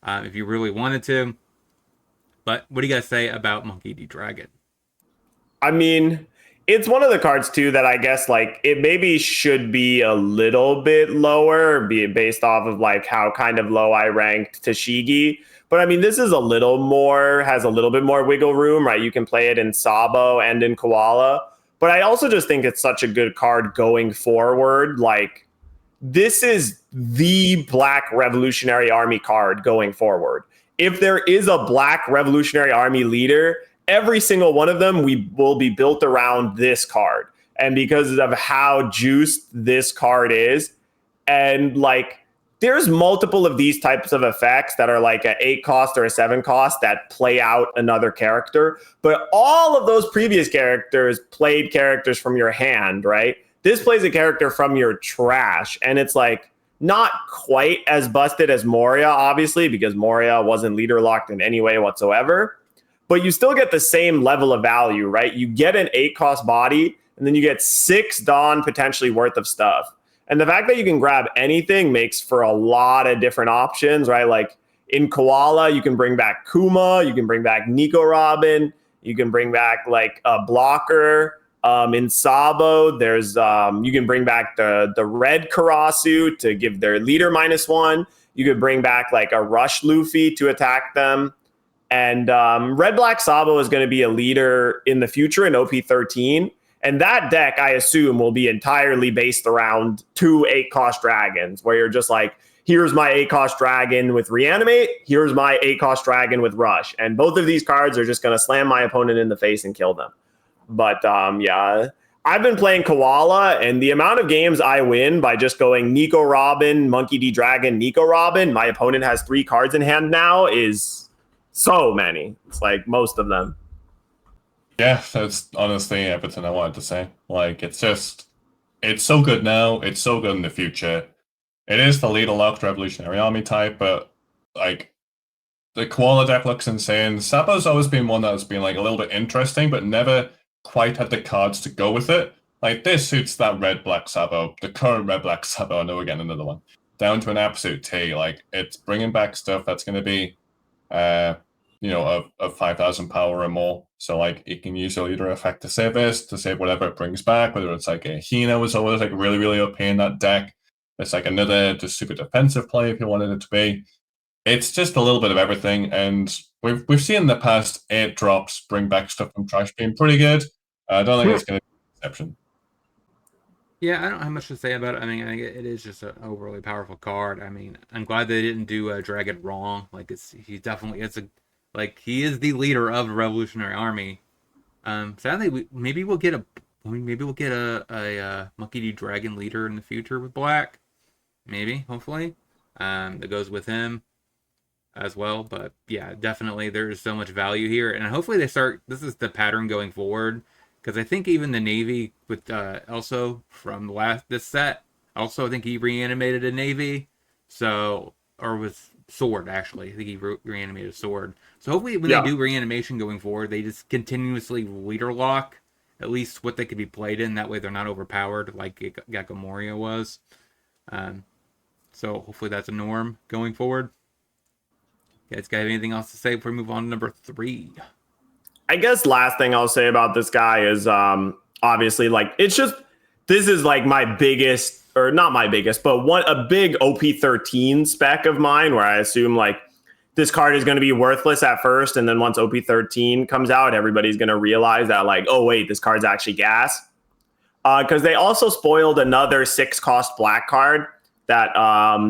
if you really wanted to. But what do you guys say about Monkey D. Dragon? I mean, it's one of the cards too that I guess like it maybe should be a little bit lower, be based off of like how kind of low I ranked Tashigi. But I mean, this is has a little bit more wiggle room, right? You can play it in Sabo and in Koala. But I also just think it's such a good card going forward. Like, this is the Black Revolutionary Army card going forward. If there is a Black Revolutionary Army leader, every single one of them will be built around this card. And because of how juiced this card is, and like, there's multiple of these types of effects that are like an 8 cost or a 7 cost that play out another character. But all of those previous characters played characters from your hand, right? This plays a character from your trash. And it's like not quite as busted as Moria, obviously, because Moria wasn't leader locked in any way whatsoever. But you still get the same level of value, right? You get an 8 cost body, and then you get 6 Dawn potentially worth of stuff. And the fact that you can grab anything makes for a lot of different options, right? Like in Koala, you can bring back Kuma, you can bring back Nico Robin, you can bring back like a blocker. In Sabo, there's you can bring back the red Karasu to give their leader -1. You could bring back like a Rush Luffy to attack them. And Red Black Sabo is going to be a leader in the future in OP13. And that deck, I assume, will be entirely based around 2 8-cost dragons, where you're just like, here's my 8-cost dragon with Reanimate, here's my 8-cost dragon with Rush. And both of these cards are just going to slam my opponent in the face and kill them. But yeah, I've been playing Koala, and the amount of games I win by just going Nico Robin, Monkey D. Dragon, Nico Robin, my opponent has 3 cards in hand now, is so many. It's like most of them. Yeah, that's honestly everything I wanted to say. Like, it's so good now. It's so good in the future. It is the leader locked Revolutionary Army type, but like the Koala deck looks insane. Sabo's always been one that's been like a little bit interesting, but never quite had the cards to go with it. Like, this suits that Red Black Sabo, the current Red Black Sabo. I know we're getting another one down to an absolute T. Like, it's bringing back stuff that's going to be, of 5,000 power or more. So like, it can use a leader effect to save this, to save whatever it brings back, whether it's like a Hina was always like really, really OP in that deck. It's like another just super defensive play if you wanted it to be. It's just a little bit of everything, and we've seen in the past 8 drops bring back stuff from trash being pretty good. I don't think it's going to be an exception. Yeah, I don't have much to say about it. I mean, I think it is just an overly powerful card. I mean, I'm glad they didn't do Dragon wrong. Like, he is the leader of the Revolutionary Army. Sadly, maybe we'll get a Monkey D. Dragon leader in the future with Black. Maybe, hopefully, that goes with him as well. But yeah, definitely there is so much value here, and hopefully this is the pattern going forward, because I think even the Navy with Elso from this set, also I think he reanimated a Navy, or was Sword, actually. I think he reanimated Sword. So hopefully when they do reanimation going forward, they just continuously leader lock at least what they could be played in. That way they're not overpowered like Gecko Moria was. So hopefully that's a norm going forward. You guys got anything else to say before we move on to number 3? I guess last thing I'll say about this guy is obviously like this is like my biggest, or not my biggest, but a big OP13 spec of mine, where I assume like this card is going to be worthless at first, and then once OP13 comes out, everybody's going to realize that like, oh wait, this card's actually gas. Because they also spoiled another 6-cost black card that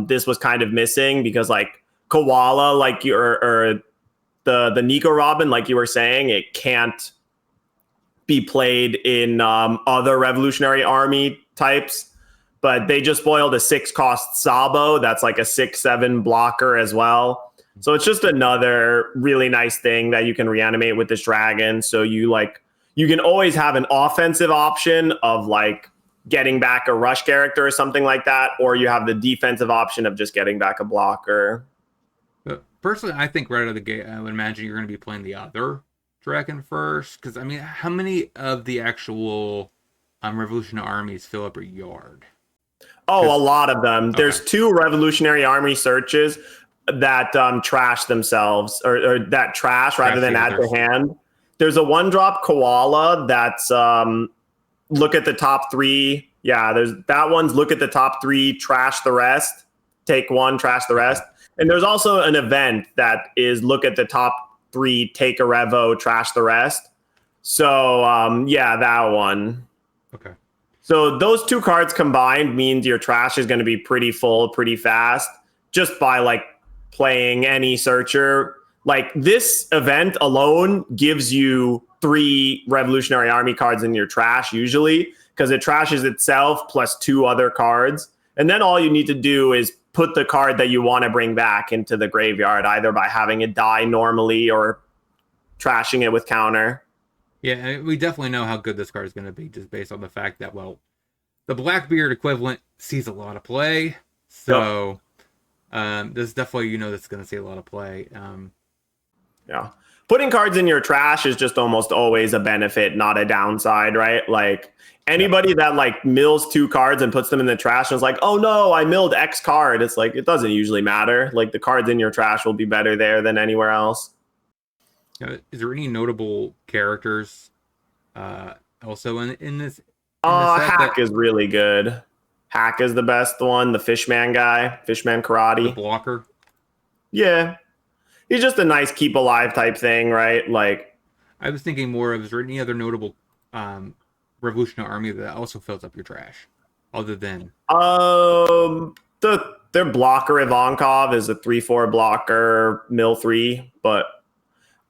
this was kind of missing, because like Koala, or the Nico Robin, like you were saying, it can't be played in other Revolutionary Army types. But they just spoiled a 6-cost Sabo. That's like a 6/7 blocker as well. So it's just another really nice thing that you can reanimate with this dragon. So you can always have an offensive option of like getting back a rush character or something like that, or you have the defensive option of just getting back a blocker. But personally, I think right out of the gate, I would imagine you're going to be playing the other dragon first. Because, I mean, how many of the actual Revolutionary armies fill up a yard? Oh, a lot of them. Okay. There's 2 Revolutionary Army searches that trash themselves, or that trash rather than add to hand. There's a 1-drop koala that's look at the top 3. Yeah, there's that one's look at the top 3, trash the rest. Take 1, trash the rest. And there's also an event that is look at the top 3, take a revo, trash the rest. So yeah, that one. Okay. So those 2 cards combined means your trash is going to be pretty full pretty fast just by like playing any searcher. Like this event alone gives you 3 Revolutionary Army cards in your trash usually, because it trashes itself plus 2 other cards. And then all you need to do is put the card that you want to bring back into the graveyard, either by having it die normally or trashing it with counter. Yeah, we definitely know how good this card is going to be just based on the fact that, well, the Blackbeard equivalent sees a lot of play. So this definitely, that's going to see a lot of play. Yeah. Putting cards in your trash is just almost always a benefit, not a downside, right? Like anybody that like mills 2 cards and puts them in the trash and is like, oh no, I milled X card. It's like, it doesn't usually matter. Like the cards in your trash will be better there than anywhere else. Is there any notable characters also in this? Hack is really good. Hack is the best one. The Fishman guy, Fishman Karate. The blocker. Yeah. He's just a nice keep alive type thing, right? Like, I was thinking more of, is there any other notable Revolutionary Army that also fills up your trash other than their blocker Ivankov is a 3/4 blocker, mill 3, but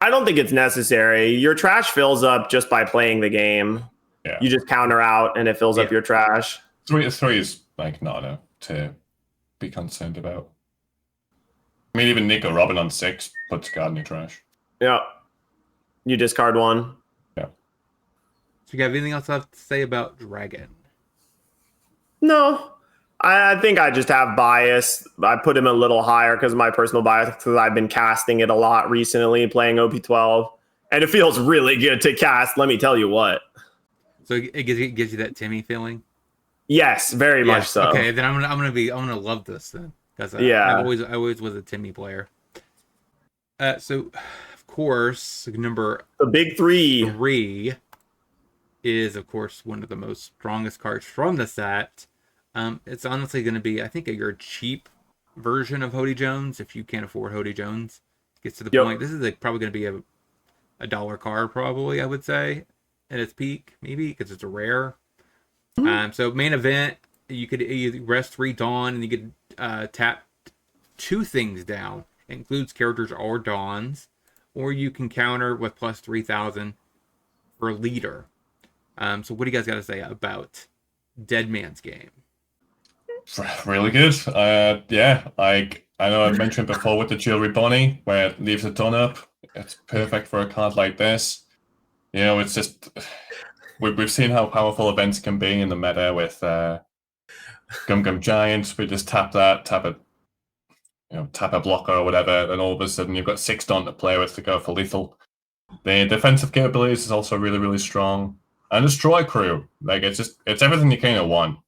I don't think it's necessary. Your trash fills up just by playing the game. Yeah. You just counter out and it fills up your trash. 3 is like not to be concerned about. I mean, even Nico Robin on 6 puts card in your trash. Yeah. You discard 1. Yeah. So you have anything else to say about Dragon? No. I think I just have bias. I put him a little higher because of my personal bias, because I've been casting it a lot recently, playing OP12. And it feels really good to cast, let me tell you what. So it gives you that Timmy feeling? Yes, very much so. Okay, then I'm gonna love this then. Because I always was a Timmy player. So of course, number the big 3. 3 is of course one of the most strongest cards from the set. It's honestly going to be, I think, your cheap version of Hody Jones if you can't afford Hody Jones. Gets to the point. This is like probably going to be a $1 card, probably, I would say, at its peak, maybe, because it's a rare. So main event, you could rest 3 Dawn, and you could tap 2 things down. It includes characters or Dawns, or you can counter with plus 3,000 for leader. So what do you guys got to say about Dead Man's Game? Really good. Yeah, I know I mentioned before with the Jewelry Bunny, where it leaves a ton up. It's perfect for a card like this. It's just we've seen how powerful events can be in the meta with Gum Gum Giants. We just tap a blocker or whatever, and all of a sudden you've got 6 Dawn to play with to go for lethal. The defensive capabilities is also really, really strong. And Destroy Crew, like it's everything you kind of want.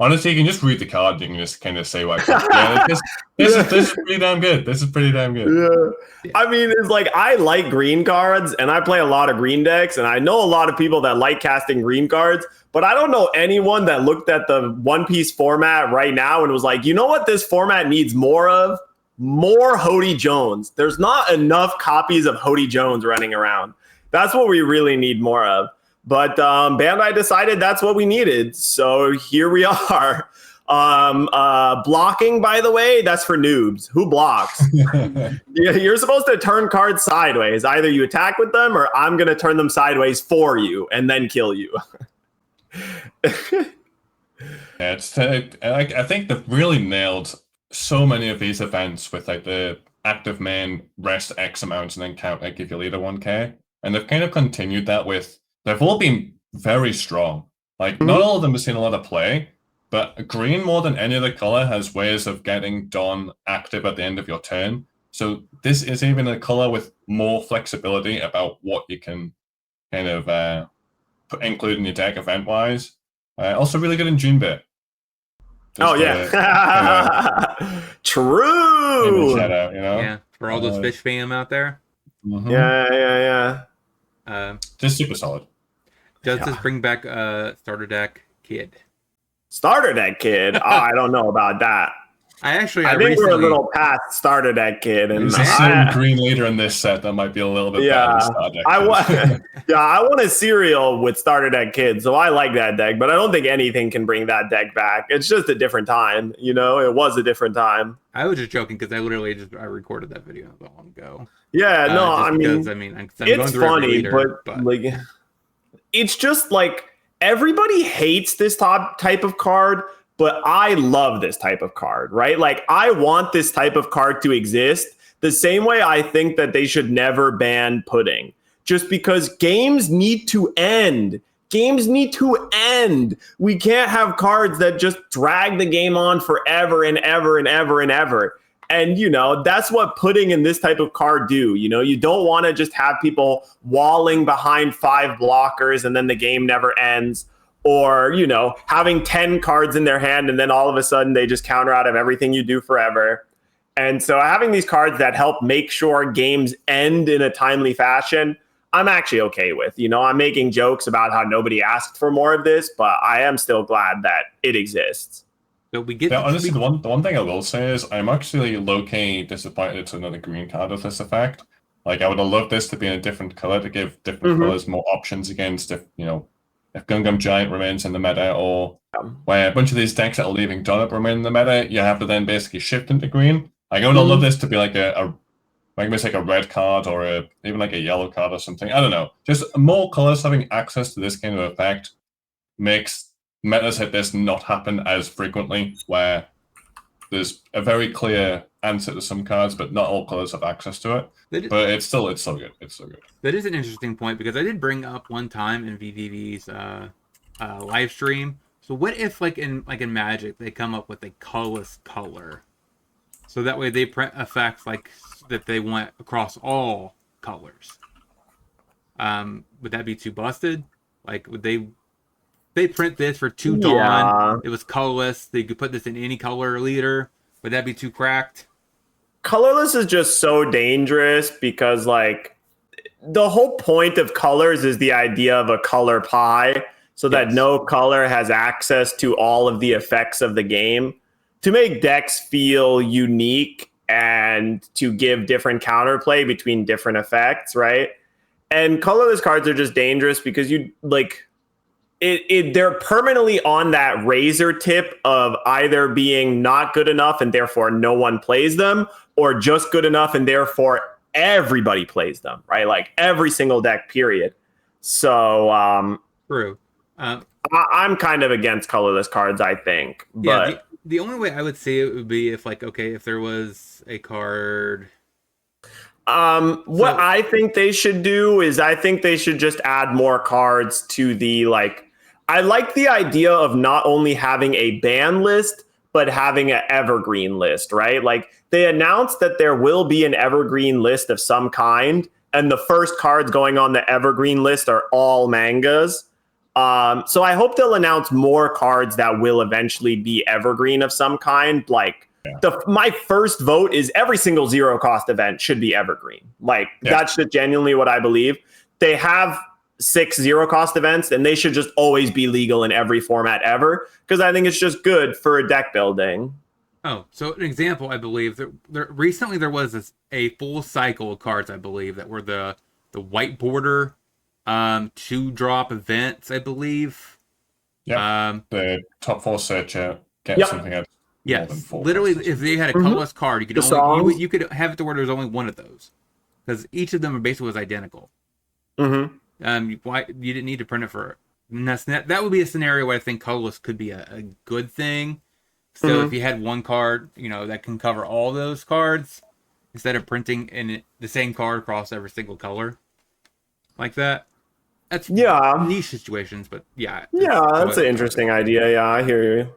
Honestly, you can just read the card and you can just kind of say, like, yeah, this is pretty damn good. This is pretty damn good. Yeah. I mean, it's like, I like green cards and I play a lot of green decks, and I know a lot of people that like casting green cards, but I don't know anyone that looked at the One Piece format right now and was like, you know what this format needs more of? More Hody Jones. There's not enough copies of Hody Jones running around. That's what we really need more of. But Bandai decided that's what we needed. So here we are. Blocking, by the way, that's for noobs. Who blocks? You're supposed to turn cards sideways. Either you attack with them, or I'm gonna turn them sideways for you and then kill you. Yeah, it's like I think they've really nailed so many of these events with like the active main rest X amount and then count like give your leader 1k, and they've kind of continued that with they've all been very strong. Like not all of them have seen a lot of play, but green more than any other color has ways of getting Dawn active at the end of your turn. So this is even a color with more flexibility about what you can kind of include in your deck event wise. Also really good in June bit. Oh yeah, true. Shout out, you know. Yeah, for all those fish fam out there. Yeah. Just super solid. Does this bring back starter deck kid? Starter deck kid? I don't know about that. I think we're a little past starter deck kid, and there's some green leader in this set that might be a little bit better than starter deck. I want a cereal with starter deck kid, so I like that deck, but I don't think anything can bring that deck back. It's just a different time, you know. It was a different time. I was just joking because I literally I recorded that video not that long ago. Yeah, no, I'm it's going through funny, leader, but like, it's just like everybody hates this type of card. But I love this type of card, right? Like, I want this type of card to exist the same way I think that they should never ban pudding. Just because games need to end. Games need to end. We can't have cards that just drag the game on forever and ever and ever and ever. And, you know, that's what pudding and this type of card do. You know, you don't want to just have people walling behind 5 blockers and then the game never ends. Or, you know, having 10 cards in their hand and then all of a sudden they just counter out of everything you do forever. And so having these cards that help make sure games end in a timely fashion, I'm actually okay with. You know, I'm making jokes about how nobody asked for more of this, but I am still glad that it exists. So we get honestly, the one thing I will say is I'm actually low-key disappointed it's another green card with this effect. Like, I would have loved this to be in a different color to give different colors more options against, if, you know, if Gungam Giant remains in the meta, or where a bunch of these decks that are leaving Donut remain in the meta, you have to then basically shift into green. Like, I would love this to be like maybe it's like a red card or even like a yellow card or something. I don't know. Just more colors having access to this kind of effect makes metas like this not happen as frequently, where there's a very clear answer to some cards, but not all colors have access to it. But it's so good. It's so good. That is an interesting point, because I did bring up one time in VVV's live stream. So what if, like in Magic, they come up with a colorless color, so that way they print effects like that they want across all colors? Would that be too busted? Like, would they print this for 2 Dawn? It was colorless. They could put this in any color leader. Would that be too cracked? Colorless is just so dangerous because, like, the whole point of colors is the idea of a color pie, so that no color has access to all of the effects of the game, to make decks feel unique and to give different counterplay between different effects, right? And colorless cards are just dangerous because they're permanently on that razor tip of either being not good enough and therefore no one plays them, or just good enough and therefore everybody plays them, right? Like every single deck, period. So True. I'm kind of against colorless cards, I think. But yeah, the only way I would see it would be if, like, okay, if there was a card. What I think they should do is I think they should just add more cards to the, like, I like the idea of not only having a ban list, but having an evergreen list, right? Like, they announced that there will be an evergreen list of some kind, and the first cards going on the evergreen list are all mangas. So I hope they'll announce more cards that will eventually be evergreen of some kind. Like, my first vote is every single zero cost event should be evergreen. Like, that's just genuinely what I believe. They have 6 zero cost events, and they should just always be legal in every format ever, because I think it's just good for deck building. Oh, so an example, I believe recently there was a full cycle of cards, I believe, that were the white border 2-drop events, I believe. Yeah. The top 4 searcher get Yep. something out. Yes, literally, if they had a colorless card, you could The only songs. you could have it to where there's only one of those, because each of them basically was identical. Why you didn't need to print it for that would be a scenario where I think colorless could be a good thing. So if you had one card, that can cover all those cards instead of printing in the same card across every single color like that. That's niche situations, but yeah. That's an interesting idea. Yeah, I hear you.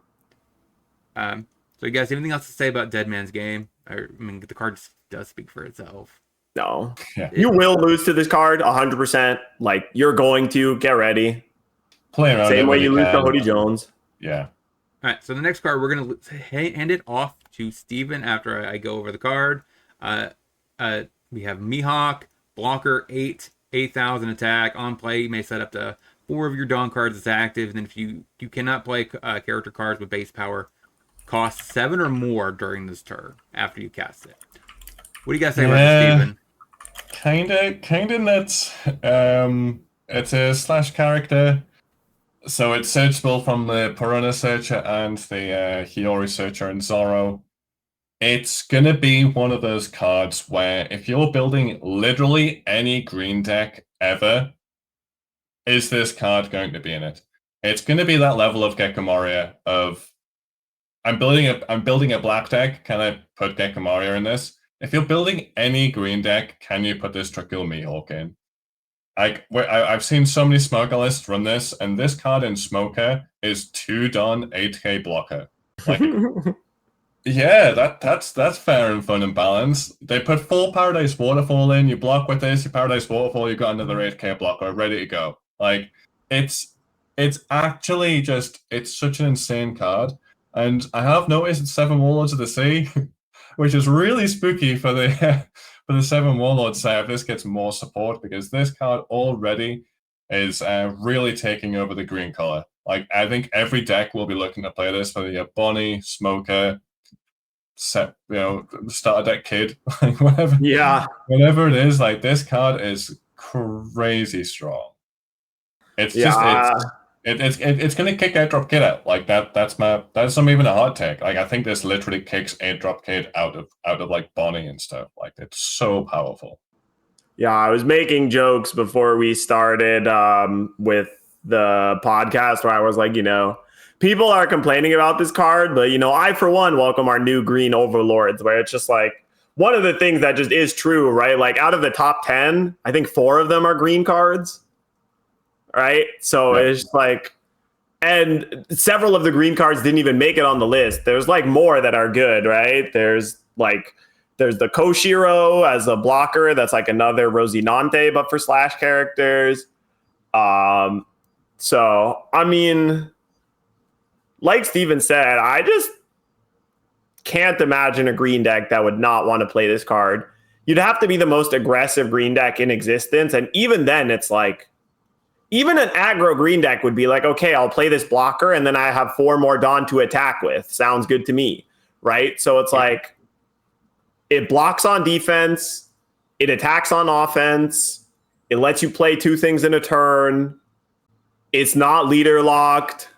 So you guys, anything else to say about Dead Man's Game? I mean, the card does speak for itself. No. Yeah. You will lose to this card 100%. Like, you're going to get ready. Play around Same it way when you you lose to can. Hody Jones. Yeah. All right, so the next card, we're going to hand it off to Steven after I go over the card. We have Mihawk, blocker 8,000 attack. On play, you may set up to 4 of your Dawn cards as active. And then if you cannot play character cards with base power, cost 7 or more during this turn after you cast it. What do you guys say about this, Steven? Kinda nuts. It's a slash character, so it's searchable from the Perona Searcher and the Hiyori Searcher and Zorro. It's gonna be one of those cards where if you're building literally any green deck ever, is this card going to be in it? It's gonna be that level of Gecko Moria of I'm building a black deck. Can I put Gecko Moria in this? If you're building any green deck, can you put this Dracul Mihawk in? I've seen so many Smoker lists run this, and this card in Smoker is 2 Dawn 8k blocker. Like, yeah, that's fair and fun and balanced. They put 4 Paradise Waterfall in, you block with this, you Paradise Waterfall, you got another 8k blocker ready to go. Like, it's actually just, it's such an insane card. And I have noticed it's 7 Warlords of the Sea, which is really spooky for the 7 Warlords set if this gets more support, because this card already is really taking over the green color. Like, I think every deck will be looking to play this, whether you're Bonnie, Smoker, starter deck kid, like whatever. Yeah. Whatever it is, like this card is crazy strong. It's it's gonna kick Airdrop Kid out. Like that's not even a hot take. Like I think this literally kicks Airdrop Kid out of like Bonnie and stuff. Like it's so powerful. Yeah, I was making jokes before we started with the podcast where I was like, people are complaining about this card, but I for one welcome our new green overlords, where it's just like one of the things that just is true, right? Like out of the top 10, I think 4 of them are green cards. Right? So it's like, and several of the green cards didn't even make it on the list. There's like more that are good, right? There's the Koshiro as a blocker. That's like another Rosinante, but for slash characters. So, I mean, like Steven said, I just can't imagine a green deck that would not want to play this card. You'd have to be the most aggressive green deck in existence. And even then, it's like, even an aggro green deck would be like, okay, I'll play this blocker and then I have 4 more Dawn to attack with. Sounds good to me, right? So it's like, it blocks on defense, it attacks on offense, it lets you play 2 things in a turn, it's not leader locked,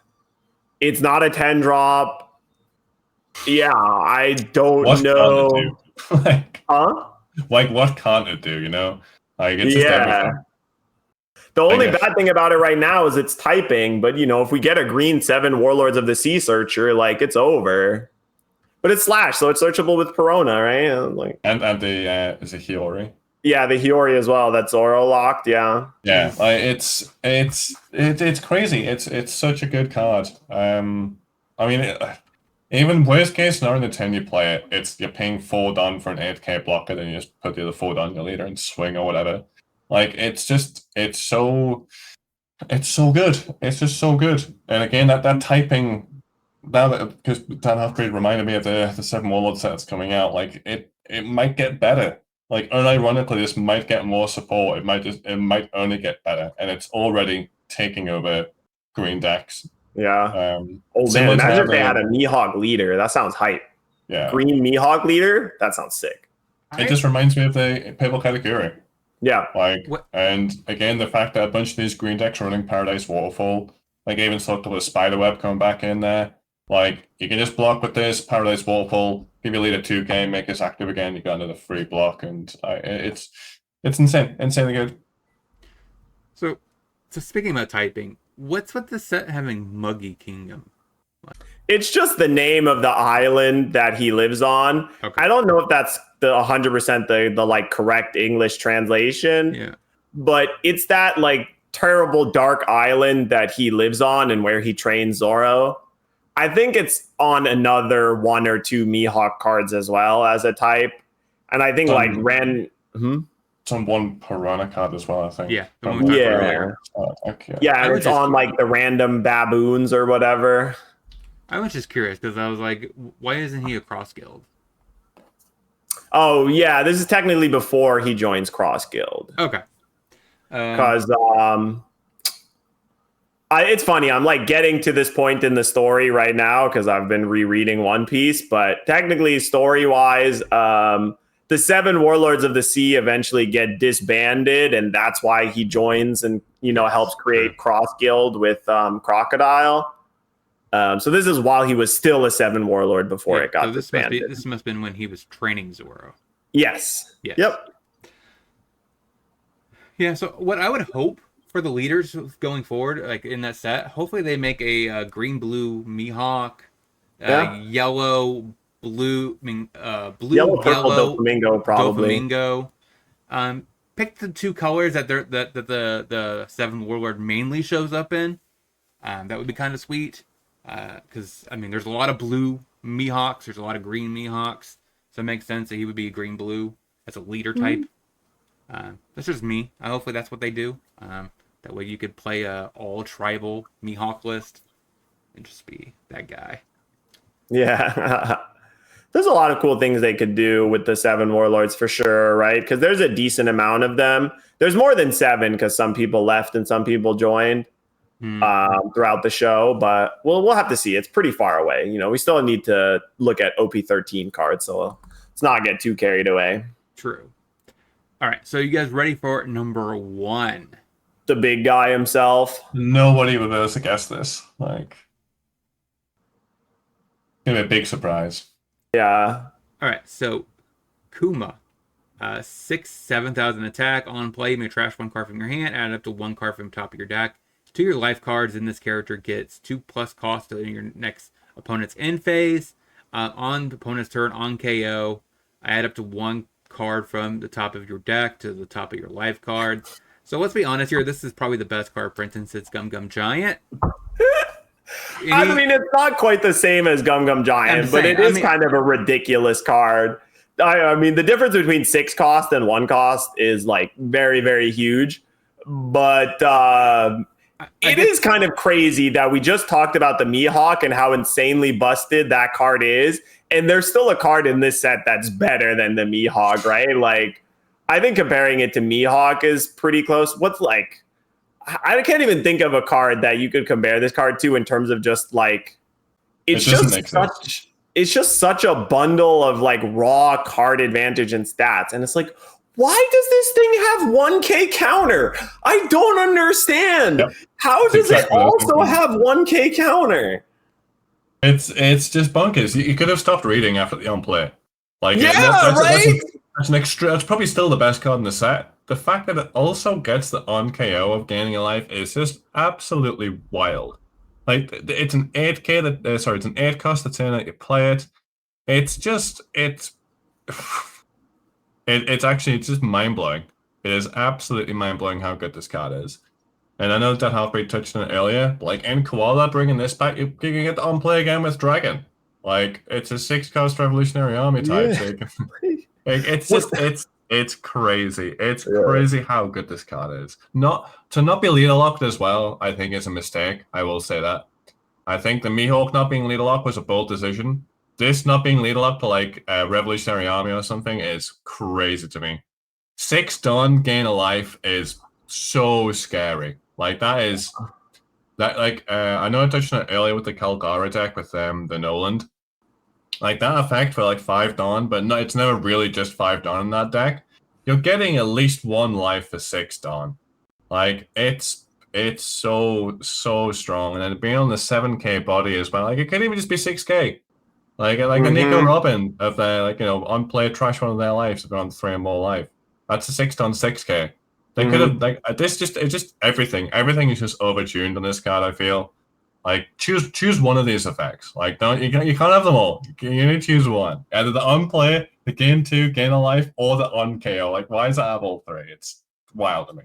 it's not a 10 drop. Yeah, I don't know. Like, what can't it do, Like, it's just everything. The only bad thing about it right now is it's typing, but if we get a green 7 Warlords of the Sea Searcher, like it's over. But it's slash, so it's searchable with Perona, right? And the is it Hiyori? Yeah, the Hiyori as well. That's Zoro locked, yeah. Yeah, like it's crazy. It's such a good card. I mean, even worst case scenario in the 10 you play it, you're paying 4 Dawn for an 8k blocker, then you just put the other 4 Dawn your leader and swing or whatever. Like it's so good. It's just so good. And again, that typing, because Dan Halfbreed reminded me of the 7 Warlord set that's coming out. Like it might get better. Like unironically, this might get more support. It might only get better, and it's already taking over green decks. Yeah. Man, imagine if they had a Mihawk leader. That sounds hype. Yeah. Green Mihawk leader. That sounds sick. It just reminds me of the Purple Katakuri. Yeah. And again, the fact that a bunch of these green decks are running Paradise Waterfall, like even saw a couple of Spiderweb coming back in there. Like, you can just block with this, Paralyze Whirlpool, give your leader 2k, make this active again, you got another free block, and it's insane. Insanely good. So, speaking about typing, what's with the set having Muggy Kingdom? It's just the name of the island that he lives on. Okay. I don't know if that's the 100% the like correct English translation. Yeah. But it's that like terrible dark island that he lives on and where he trains Zoro. I think it's on another 1 or 2 Mihawk cards as well as a type. And I think like Ren. It's on one Piranha card as well, I think. Yeah, the one we talked about earlier. Okay. Yeah, it's on like the random baboons or whatever. I was just curious because I was like, why isn't he a cross guild? Oh, yeah, this is technically before he joins Cross Guild. Okay. Because it's funny. I'm like getting to this point in the story right now because I've been rereading One Piece. But technically, story wise, the 7 Warlords of the Sea eventually get disbanded, and that's why he joins and helps create Cross Guild with Crocodile. So this is while he was still a 7 Warlord before it got disbanded. This must have been when he was training Zoro. Yes. Yep. Yeah, so what I would hope for the leaders going forward, like in that set, hopefully they make a green-blue Mihawk, yellow, blue, blue, yellow, purple Doflamingo, probably. Doflamingo. Pick the 2 colors that the 7 Warlord mainly shows up in. That would be kind of sweet. Because, I mean, there's a lot of blue Mihawks, there's a lot of green Mihawks, so it makes sense that he would be green blue as a leader type. That's just me. Hopefully that's what they do. That way you could play a all tribal Mihawk list and just be that guy. Yeah. There's a lot of cool things they could do with the 7 Warlords for sure, right? Because there's a decent amount of them. There's more than 7 because some people left and some people joined. Throughout the show, but we'll have to see. It's pretty far away. We still need to look at OP13 cards, so let's not get too carried away. True. All right, so you guys ready for number 1? The big guy himself. Nobody would be able to guess this. Like, gonna be a big surprise. Yeah. All right, so Kuma. 7,000 attack. On play, you may trash 1 card from your hand, add up to 1 card from the top of your deck. 2 your life cards in this character gets 2+ cost to your next opponent's end phase. On the opponent's turn, on KO, add up to 1 card from the top of your deck to the top of your life cards. So let's be honest here. This is probably the best card printed since Gum Gum Giant. I mean, it's not quite the same as Gum Gum Giant, but it is kind of a ridiculous card. I mean, the difference between 6 cost and 1 cost is like very, very huge. But it is kind of crazy that we just talked about the Mihawk and how insanely busted that card is. And there's still a card in this set that's better than the Mihawk, right? Like, I think comparing it to Mihawk is pretty close. What's like, I can't even think of a card that you could compare this card to in terms of just like, it's just such a bundle of like raw card advantage and stats. And it's like, why does this thing have 1K counter? I don't understand. Yep. How does it also have 1K counter? It's just bonkers. You could have stopped reading after the on play. Like, right? That's probably still the best card in the set. The fact that it also gets the on KO of gaining a life is just absolutely wild. Like, it's an 8K it's an 8 cost that's in it. You play it. It's just It's just mind-blowing. It is absolutely mind-blowing how good this card is. And I know that Halfbreed touched on it earlier, but like in Koala bringing this back, you can get the on-play again with Dragon. Like, it's a 6-cost Revolutionary Army type. Yeah. So it's crazy. It's crazy how good this card is. To not be leader locked as well, I think is a mistake. I will say that. I think the Mihawk not being leader locked was a bold decision. This not being leader locked to like a Revolutionary Army or something is crazy to me. 6 done, gain a life is so scary. Like I know I touched on it earlier with the Calgara deck with the Noland. Like that effect for like 5 dawn, but no, it's never really just 5 dawn in that deck. You're getting at least 1 life for 6 dawn. Like it's it's so strong, and then being on the 7K body as well. Like it could even just be 6K. Like a Nico Robin of their unplayed trash one of their lives have been on 3 or more life. That's a 6-ton 6K. They could have it's just everything. Everything is just overtuned on this card. I feel like choose one of these effects. Like you can't have them all. You need to choose one. Either the unplay, the gain 2, gain a life, or the un-KO. Like why does that have all 3? It's wild to me.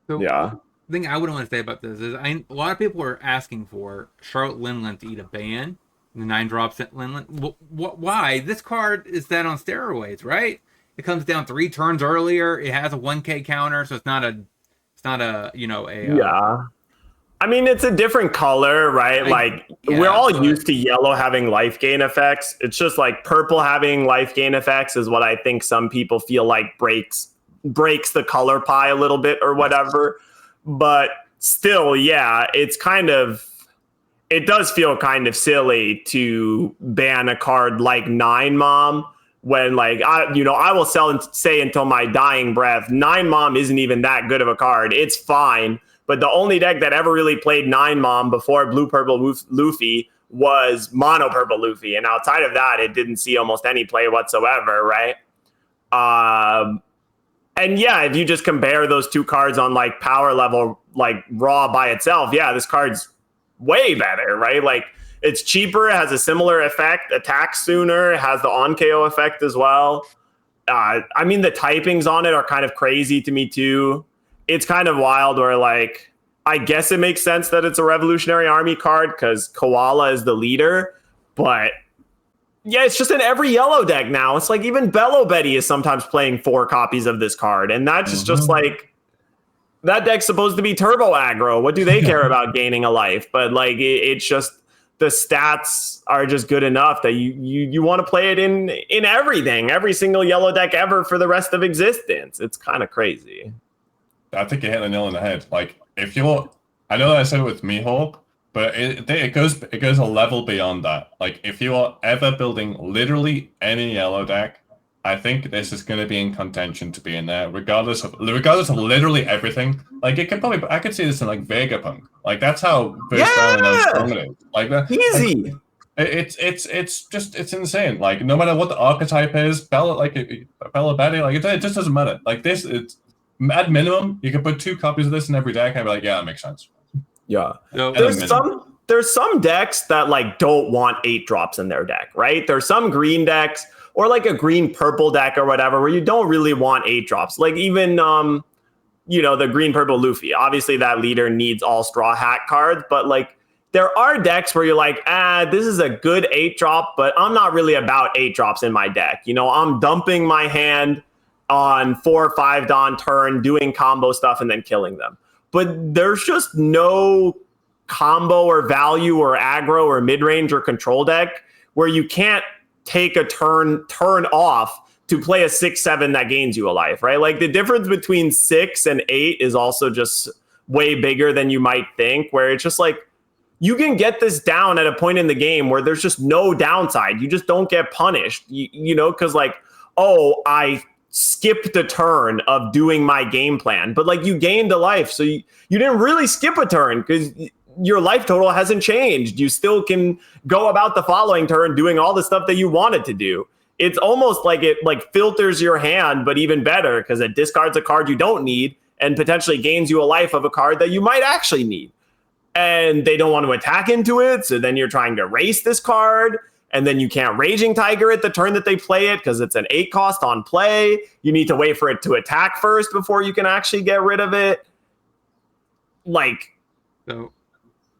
So, Yeah. The thing I would want to say about this is a lot of people are asking for Charlotte Linland to eat a ban. The 9 drops at Linland. Why? This card is that on steroids, right? It comes down 3 turns earlier. It has a 1K counter, so it's not a yeah. I mean, it's a different color, right? We're all used to yellow having life gain effects. It's just like purple having life gain effects is what I think some people feel like breaks the color pie a little bit or whatever. But still, yeah, it does feel kind of silly to ban a card like 9 Mom when I will say until my dying breath, 9 Mom isn't even that good of a card. It's fine. But the only deck that ever really played 9 Mom before Blue Purple Luffy was Mono Purple Luffy. And outside of that, it didn't see almost any play whatsoever, right? And yeah, if you just compare those 2 cards on like power level, like raw by itself, yeah, this card's way better, right? Like it's cheaper, it has a similar effect, attacks sooner, it has the on-KO effect as well. I mean, the typings on it are kind of crazy to me too. It's kind of wild where like, I guess it makes sense that it's a Revolutionary Army card because Koala is the leader, but yeah, it's just in every yellow deck now. It's like even Bello Betty is sometimes playing 4 copies of this card. And that's just like, that deck's supposed to be turbo aggro. What do they care about gaining a life? But like, it's just, the stats are just good enough that you want to play it in everything, every single yellow deck ever for the rest of existence. It's kind of crazy. I think you hit the nail on the head. Like if you're, I know that I said it with Mihawk, but it goes a level beyond that. Like if you are ever building literally any yellow deck, I think this is going to be in contention to be in there, regardless of literally everything. Like I could see this in like Vegapunk. Like that's how versatile and how strong it is. Like that, easy. Like, it's insane. Like no matter what the archetype is, Bella Betty, like it just doesn't matter. Like this, it's at minimum you can put 2 copies of this in every deck and be like, yeah, that makes sense. Yeah, So, there's some decks that like don't want 8 drops in their deck, right? There's some green decks or like a green purple deck or whatever where you don't really want 8 drops. Like even the green purple Luffy. Obviously that leader needs all straw hat cards, but like there are decks where you're like, this is a good 8 drop, but I'm not really about 8 drops in my deck. I'm dumping my hand on 4 or 5 Dawn turn, doing combo stuff and then killing them. But there's just no combo or value or aggro or mid-range or control deck where you can't take a turn off to play a 6/7 that gains you a life, right? Like the difference between 6 and 8 is also just way bigger than you might think, where it's just like you can get this down at a point in the game where there's just no downside. You just don't get punished, because like, oh, I skipped a turn of doing my game plan, but like you gained a life. So you didn't really skip a turn because your life total hasn't changed. You still can go about the following turn doing all the stuff that you wanted to do. It's almost like it like filters your hand, but even better because it discards a card you don't need and potentially gains you a life of a card that you might actually need. And they don't want to attack into it, so then you're trying to race this card, and then you can't Raging Tiger it the turn that they play it because it's an 8 cost on play. You need to wait for it to attack first before you can actually get rid of it. So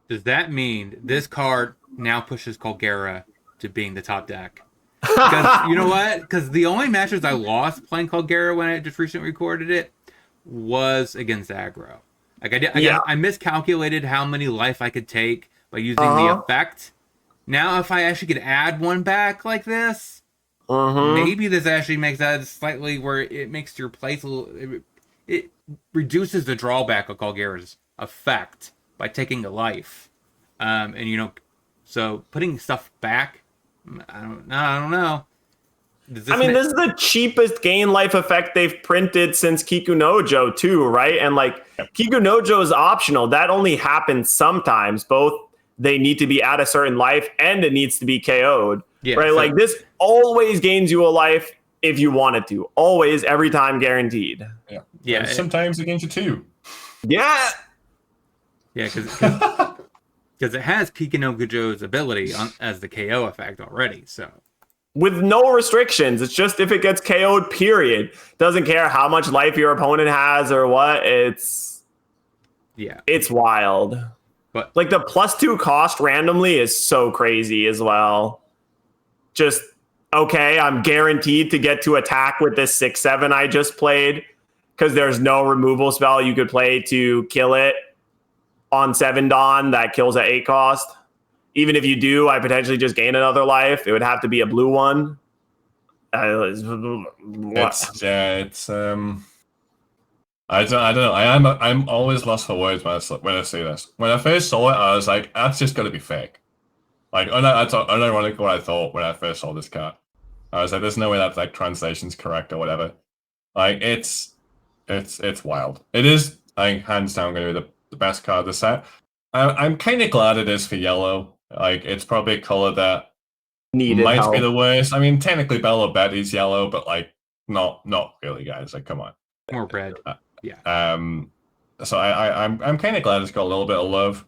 does that mean this card now pushes Colgera to being the top deck? Because you know what? Because the only matches I lost playing Colgera when I just recently recorded it was against aggro. Like I miscalculated how many life I could take by using the effect. Now, if I actually could add 1 back like this, maybe this actually makes that slightly where it makes your place a little. It reduces the drawback of Colgera's effect by taking a life, so putting stuff back. I don't know. I mean, this is the cheapest gain life effect they've printed since Kikunojo too, right? And like Kikunojo is optional. That only happens sometimes. Both they need to be at a certain life and it needs to be KO'd. Right? So, like this always gains you a life if you want it to. Always, every time, guaranteed. Yeah. Yeah. Sometimes it gains you 2. Yeah. Yeah, because it has Kikunojo's ability as the KO effect already, so. With no restrictions. It's just if it gets KO'd, period. Doesn't care how much life your opponent has or what. It's wild. But like the +2 cost randomly is so crazy as well. Just, okay, I'm guaranteed to get to attack with this 6/7 I just played because there's no removal spell you could play to kill it on 7 Dawn that kills at 8 cost. Even if you do, I potentially just gain another life. It would have to be a blue one. I don't know. I'm always lost for words when I say this. When I first saw it, I was like, that's just gotta be fake. Like, unironically what I thought when I first saw this card. I was like, there's no way that like translation's correct or whatever. Like, it's wild. It is, I think, hands down going to be the best card of the set. I'm kind of glad it is for yellow. Like, it's probably a color that might be the worst. I mean, technically Bello Betty's yellow, but like, not really, guys. Like, come on. More red. Yeah. So I'm kind of glad it's got a little bit of love.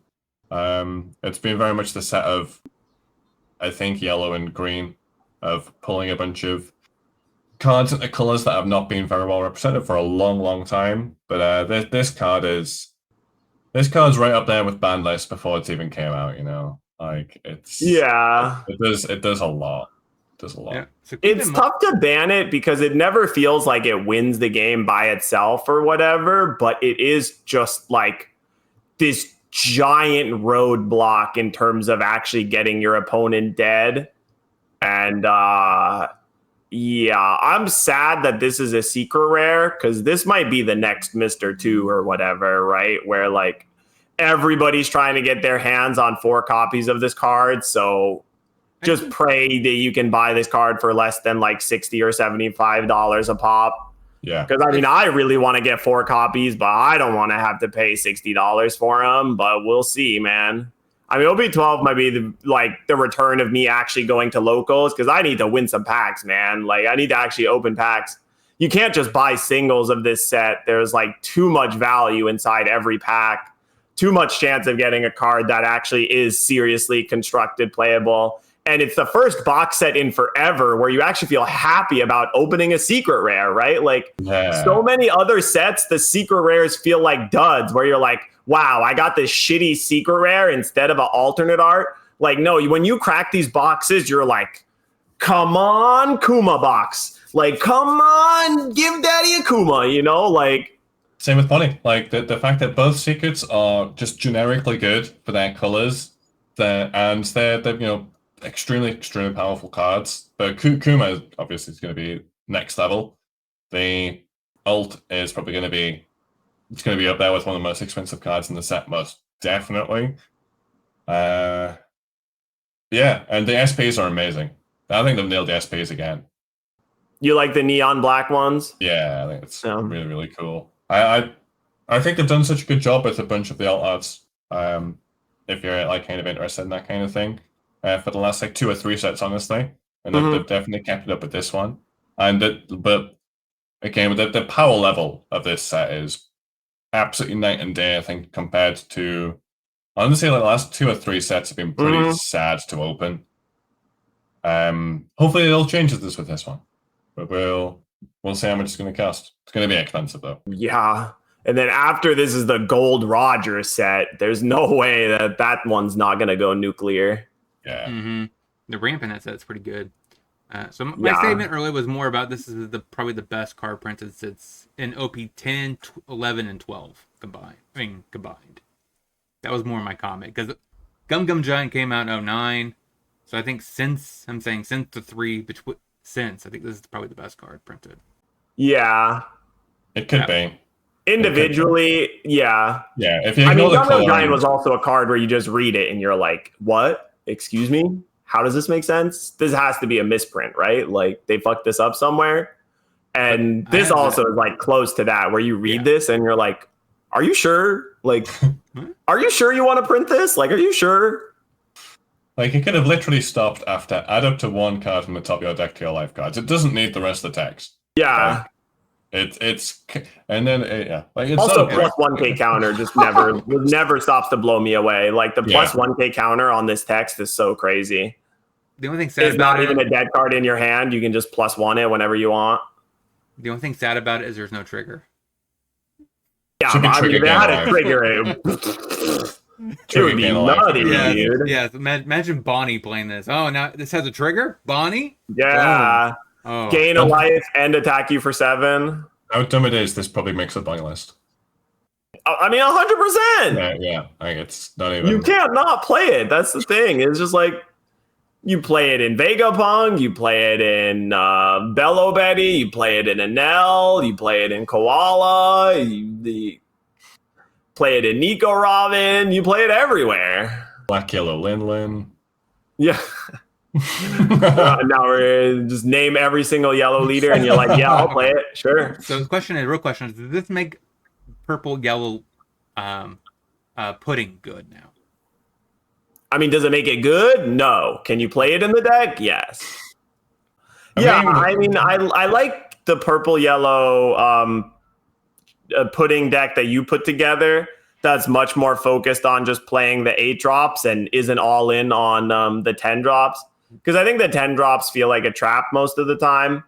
It's been very much the set of, I think, yellow and green, of pulling a bunch of cards into colors that have not been very well represented for a long time. But this card's right up there with ban list before it even came out. You know, like it does a lot. It does a lot. Yeah. So it's tough to ban it because it never feels like it wins the game by itself or whatever, but it is just like this giant roadblock in terms of actually getting your opponent dead. And yeah, I'm sad that this is a secret rare because this might be the next Mr. 2 or whatever, right? Where like everybody's trying to get their hands on 4 copies of this card. So just pray that you can buy this card for less than like $60 or $75 a pop. Yeah. Because I mean, I really want to get 4 copies, but I don't want to have to pay $60 for them. But we'll see, man. I mean, OP12 might be the return of me actually going to locals because I need to win some packs, man. Like, I need to actually open packs. You can't just buy singles of this set. There's like too much value inside every pack, too much chance of getting a card that actually is seriously constructed, playable. And it's the first box set in forever where you actually feel happy about opening a secret rare, right? Like, so many other sets, the secret rares feel like duds where you're like, wow, I got this shitty secret rare instead of an alternate art. Like, no, when you crack these boxes, you're like, come on, Kuma box. Like, come on, give daddy a Kuma, you know? Like, same with Bonnie. Like, the fact that both secrets are just generically good for their colors, and they're you know, extremely powerful cards. But Kuma obviously is going to be next level. The ult is probably going to be up there with one of the most expensive cards in the set, most definitely. Yeah, and the SPs are amazing. I think they've nailed the SPs again. You like the neon black ones? Yeah, I think it's really cool. I think they've done such a good job with a bunch of the alt arts. If you're like kind of interested in that kind of thing, for the last like 2 or 3 sets, honestly, and they've definitely kept it up with this one. But again, the power level of this set is absolutely night and day, I think, compared to, honestly, like the last 2 or 3 sets have been pretty sad to open. Hopefully it'll change this with this one, but we'll see how much it's going to cost. It's going to be expensive though. Yeah, and then after this is the Gold Roger set. There's no way that one's not going to go nuclear. Yeah, the ramp in that set's pretty good. So my statement earlier was more about this is probably the best card printed sets in OP 10, 11, and 12 combined. That was more my comment because Gum Gum Giant came out in 2009. So I think since the 3 since I think this is probably the best card printed. Yeah, it could be individually. Yeah. If you ignore the Gum coloring, Gum Giant was also a card where you just read it and you're like, what? Excuse me? how does this make sense? This has to be a misprint, right? Like they fucked this up somewhere. And this also is like close to that, where you read this and you're like, are you sure? Like, are you sure you want to print this? Like, are you sure? Like, it could have literally stopped after add up to 1 card from the top of your deck to your life cards. It doesn't need the rest of the text. Yeah. Like, it's and then yeah. Like, it's also not plus 1k counter just never stops to blow me away. Like the plus 1k counter on this text is so crazy. The only thing sad it's about not even a dead card in your hand. You can just plus 1 it whenever you want. The only thing sad about it is there's no trigger. Yeah, I mean, they had to trigger it. It would be nutty, dude. Yeah, imagine Bonnie playing this. Oh, now this has a trigger? Bonnie? Yeah. Oh. Gain a life and attack you for 7. How dumb it is, this probably makes a buy list. I mean, 100%. Yeah. Like, it's not even... You can't not play it. That's the thing. It's just like, you play it in Vegapunk, you play it in Bello Betty, you play it in Enel, you play it in Koala, you play it in Nico Robin, you play it everywhere. Black Yellow Lin. Yeah. Now we're just name every single yellow leader and you're like, yeah, I'll play it. Sure. So the real question is, does this make purple yellow pudding good now? I mean, does it make it good? No. Can you play it in the deck? Yes. I mean, I like the purple yellow pudding deck that you put together. That's much more focused on just playing the 8 drops and isn't all in on the 10 drops. Because I think the 10 drops feel like a trap most of the time.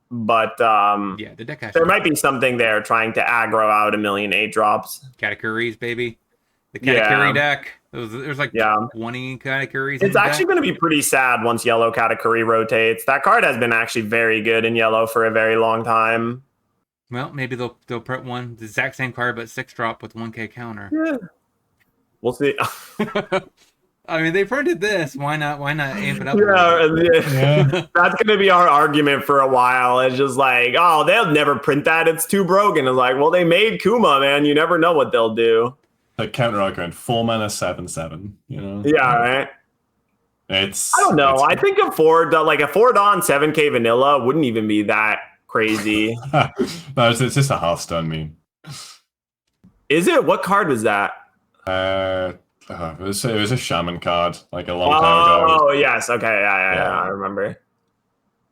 But yeah, the deck there might be something there trying to aggro out a million 8 drops. Katakuris, baby. The Katakuri deck. There's like 20 Katakuris. It's actually going to be pretty sad once yellow Katakuri rotates. That card has been actually very good in yellow for a very long time. Well, maybe they'll print one, the exact same card, but 6 drop with 1k counter. Yeah. We'll see. I mean, they printed this. Why not amp it up? Yeah. That's going to be our argument for a while. It's just like, oh, they'll never print that. It's too broken. It's like, well, they made Kuma, man. You never know what they'll do. Like counter argument, 4 mana 7/7. You know. Yeah, right. Uh, I don't know. I think a 4 Dawn 7k vanilla wouldn't even be that crazy. No, it's just a Hearthstone meme. Is it? What card was that? It was a shaman card like a long time ago. Oh yes, okay, yeah, I remember.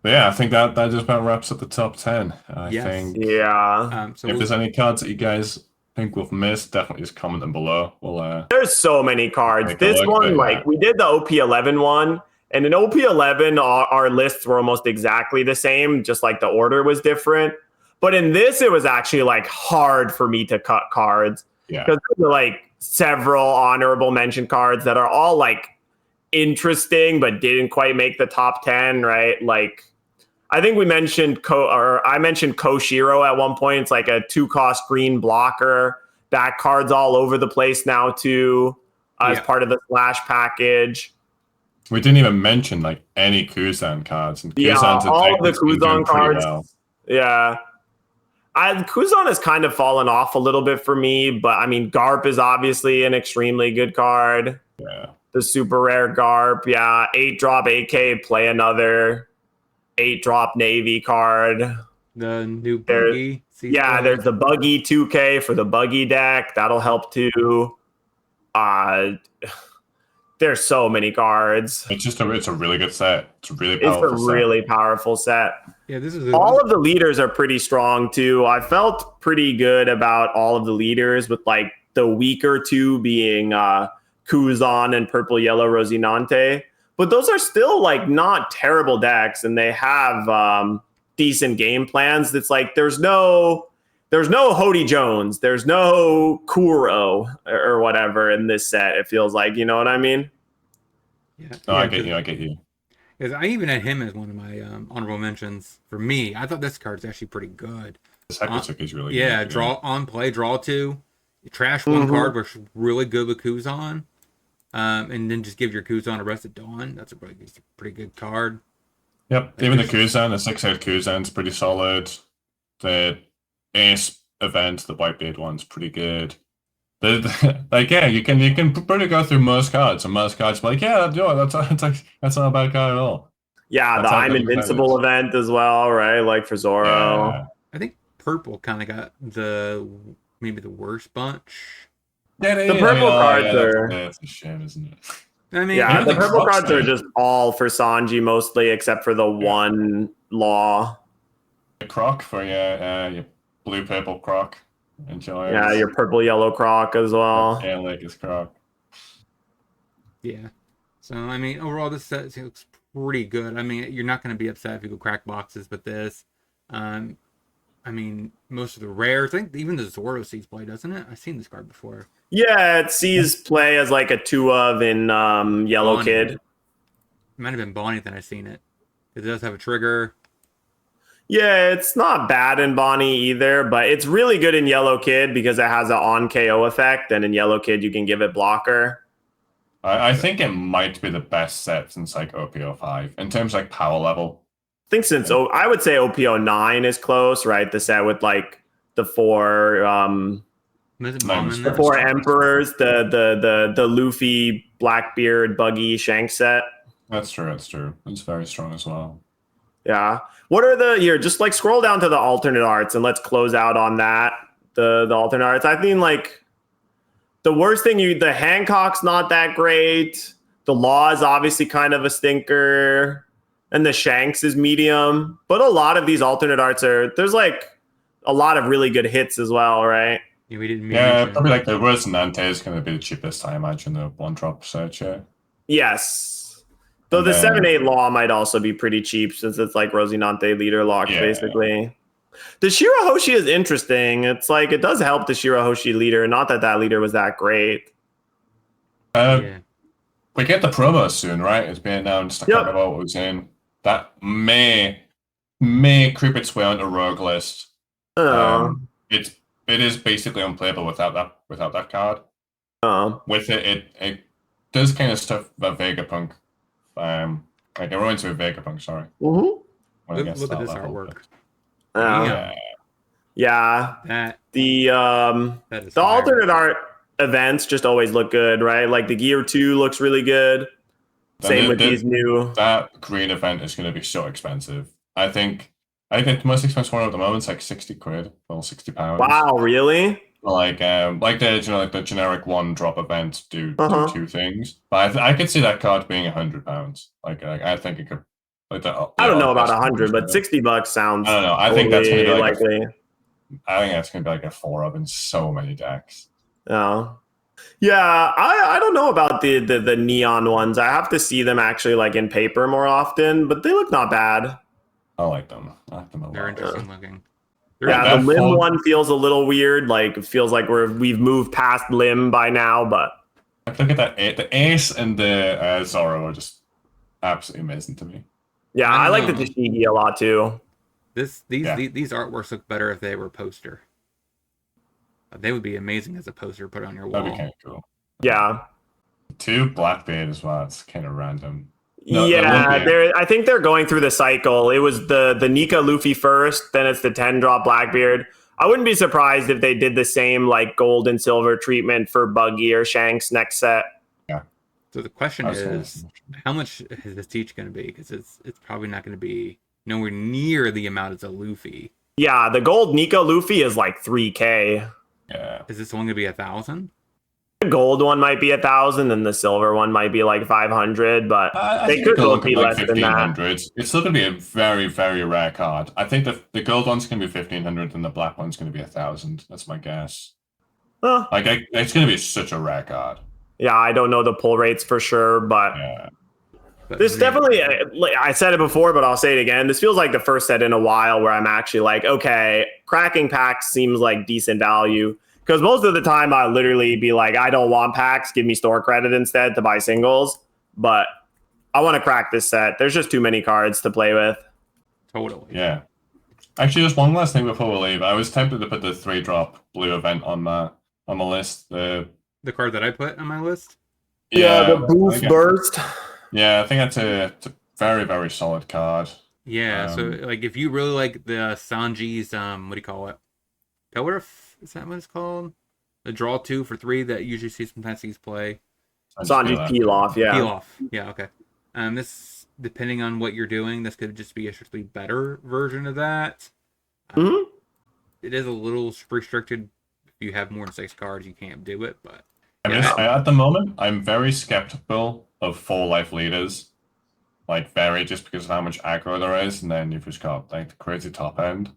But yeah, I think that just about wraps up the top 10. I think. Yeah. So if there's any cards that you guys think we've missed, definitely just comment them below. We'll there's so many cards. This one, we did the OP11 one, and in OP11 our lists were almost exactly the same, just like the order was different. But in this, it was actually like hard for me to cut cards. Yeah. Because there were like several honorable mention cards that are all like interesting but didn't quite make the top 10, right? Like I think we mentioned I mentioned Koshiro at one point. It's like a 2-cost green blocker. That card's all over the place now too, as part of the Slash package. We didn't even mention like any Kuzan cards. And Kuzan's all of the Kuzan cards. Well. Yeah. Kuzan has kind of fallen off a little bit for me, but I mean, Garp is obviously an extremely good card. Yeah. The super rare Garp. Yeah. 8-drop AK, play another 8-drop Navy card. The new Buggy. There's the Buggy 2K for the Buggy deck. That'll help too. There's so many cards. It's a really good set. It's a really powerful set. Yeah, this is all of the leaders are pretty strong too. I felt pretty good about all of the leaders, with like the weaker 2 being Kuzan and Purple Yellow Rosinante. But those are still like not terrible decks, and they have decent game plans. It's like there's no Hody Jones, there's no Kuro or whatever in this set. It feels like, you know what I mean? Yeah. I get you. Because I even had him as one of my honorable mentions. For me, I thought this card's actually pretty good. This Hekutuk is really good. Yeah, draw 2. Trash 1 card, which is really good with Kuzan. And then just give your Kuzan a rest at dawn. That's a pretty good card. Yep, even the Kuzan, the 6-out Kuzan's pretty solid. The Ace event, the Whitebeard one's pretty good. Like yeah, you can pretty go through most cards, and most cards be like that's not a bad card at all. Yeah, the That's how I'm good the card is. Invincible event as well, right? Like for Zoro. Yeah, I think purple kind of got maybe the worst bunch. yeah, The I mean, purple oh cards yeah, are that's a shame, isn't it? I mean, yeah, Even the the purple Crocs cards are thing. just all for Sanji mostly, except for the Yeah, one law. the Croc for your blue purple Croc. Enjoy Yeah, it. your purple yellow croc as Yeah, well. like his Croc. yeah. So I mean, overall, this set looks pretty good. I mean, you're not going to be upset if you go crack boxes with this. Um, I mean, most of the rares, I think even the Zoro sees play, doesn't it? I've seen this card before. Yeah, it sees play as like a two of in Yellow Bonnie. Kid. It might have been Bonnie that I've seen it. It does have a trigger. Yeah, it's not bad in Bonnie either, but it's really good in Yellow Kid because it has an on KO effect, and in Yellow Kid you can give it blocker. I think it might be the best set since like OP05 in terms of like power level. I think I would say OP09 is close, right? The set with like the four Was it No, Mom it's in the there? very four strong. emperors, the Luffy, Blackbeard, Buggy, Shank set. That's true. That's true. It's very strong as well. Yeah. What are the here? Just like scroll down to the alternate arts and let's close out on that. The alternate arts. I think like the worst thing the Hancock's not that great. The Law is obviously kind of a stinker. And the Shanks is medium. But a lot of these alternate arts there's like a lot of really good hits as well, right? Yeah, we didn't Yeah, mention. probably like the Resonante is going to be the cheapest, I imagine, the one drop search. Yeah. Yes. Though And the then 7-8 Law might also be pretty cheap since it's like Rosinante leader locks, Yeah. basically. The Shirahoshi is interesting. It's like it does help the Shirahoshi leader. Not that that leader was that great. Yeah. We get the promo soon, right? It's been announced. I can't Yep. remember what it was in. That may creep its way onto rogue list. Oh. It is basically unplayable without that card. Oh. With it does kind of stuff that Vegapunk. Like it reminds me of Vegapunk. Sorry. Mm-hmm. When it gets Look to at that this level, artwork. Oh. Yeah. Yeah. That The that is the fire. alternate art events just always look good, right? Like the Gear 2 looks really good. Same with these new. That green event is going to be so expensive. I think the most expensive one at the moment is like 60 quid, well, £60. Wow, really? Like like the generic one drop events do Uh-huh. two things, but I could see that card being £100. Like I think it could. Like I don't know about best 100, but version of it. $60 sounds I don't know. I think that's going to be totally like likely. I think that's going to be like a 4 of in so many decks. Oh. Yeah, I don't know about the neon ones. I have to see them actually like in paper more often, but they look not bad. I like them. I like them a They're lot. interesting looking. Yeah, that the limb full- one feels a little weird. Like it feels like we've moved past limb by now, but Like, look at that. The Ace and the Zoro are just absolutely amazing to me. yeah, I I like the know. Tashigi a lot too. These Yeah. these artworks look better if they were poster. They would be amazing as a poster put on your wall. That'd be kind of cool. Yeah. 2 Blackbeard as well. It's kind of random. No, that Yeah, won't be. I think they're going through the cycle. It was the Nika Luffy first, then it's the 10 drop Blackbeard. I wouldn't be surprised if they did the same like gold and silver treatment for Buggy or Shanks next set. So the question I was gonna is, say- how much is this teach going to be? Because it's probably not going to be nowhere near the amount as a Luffy. Yeah, the gold Nika Luffy is like 3K. Yeah. Is this only going to be 1,000? The gold one might be 1,000 and the silver one might be like 500, but I they think could it could both look be at like less than that. 1,500. It's still going to be a very, very rare card. I think the gold one's going to be 1,500 and the black one's going to be 1,000. That's my guess. Huh. Like, it's going to be such a rare card. Yeah, I don't know the pull rates for sure, but Yeah. But this really- definitely, like I said it before, but I'll say it again. This feels like the first set in a while where I'm actually like, okay, cracking packs seems like decent value. Because most of the time I literally be like, I don't want packs, give me store credit instead to buy singles. But I want to crack this set. There's just too many cards to play with. Totally. Yeah. Actually, just one last thing before we leave. I was tempted to put the 3-drop blue event on my list. The card that I put on my list. Booth burst. Yeah, I think it's a very, very solid card. Yeah. So like, if you really like the Sanji's, what do you call it? Pillar? Is that what it's called? The draw 2 for 3 that usually see sometimes he's play. Sanji Pilaf, yeah. Pilaf, yeah, okay. This, depending on what you're doing, this could just be a strictly better version of that. Mhm. It is a little restricted. If you have more than 6 cards, you can't do it, but At the moment, I'm very skeptical of 4 life leaders. Like, very, just because of how much aggro there is, and then you've just got, like, the crazy top end.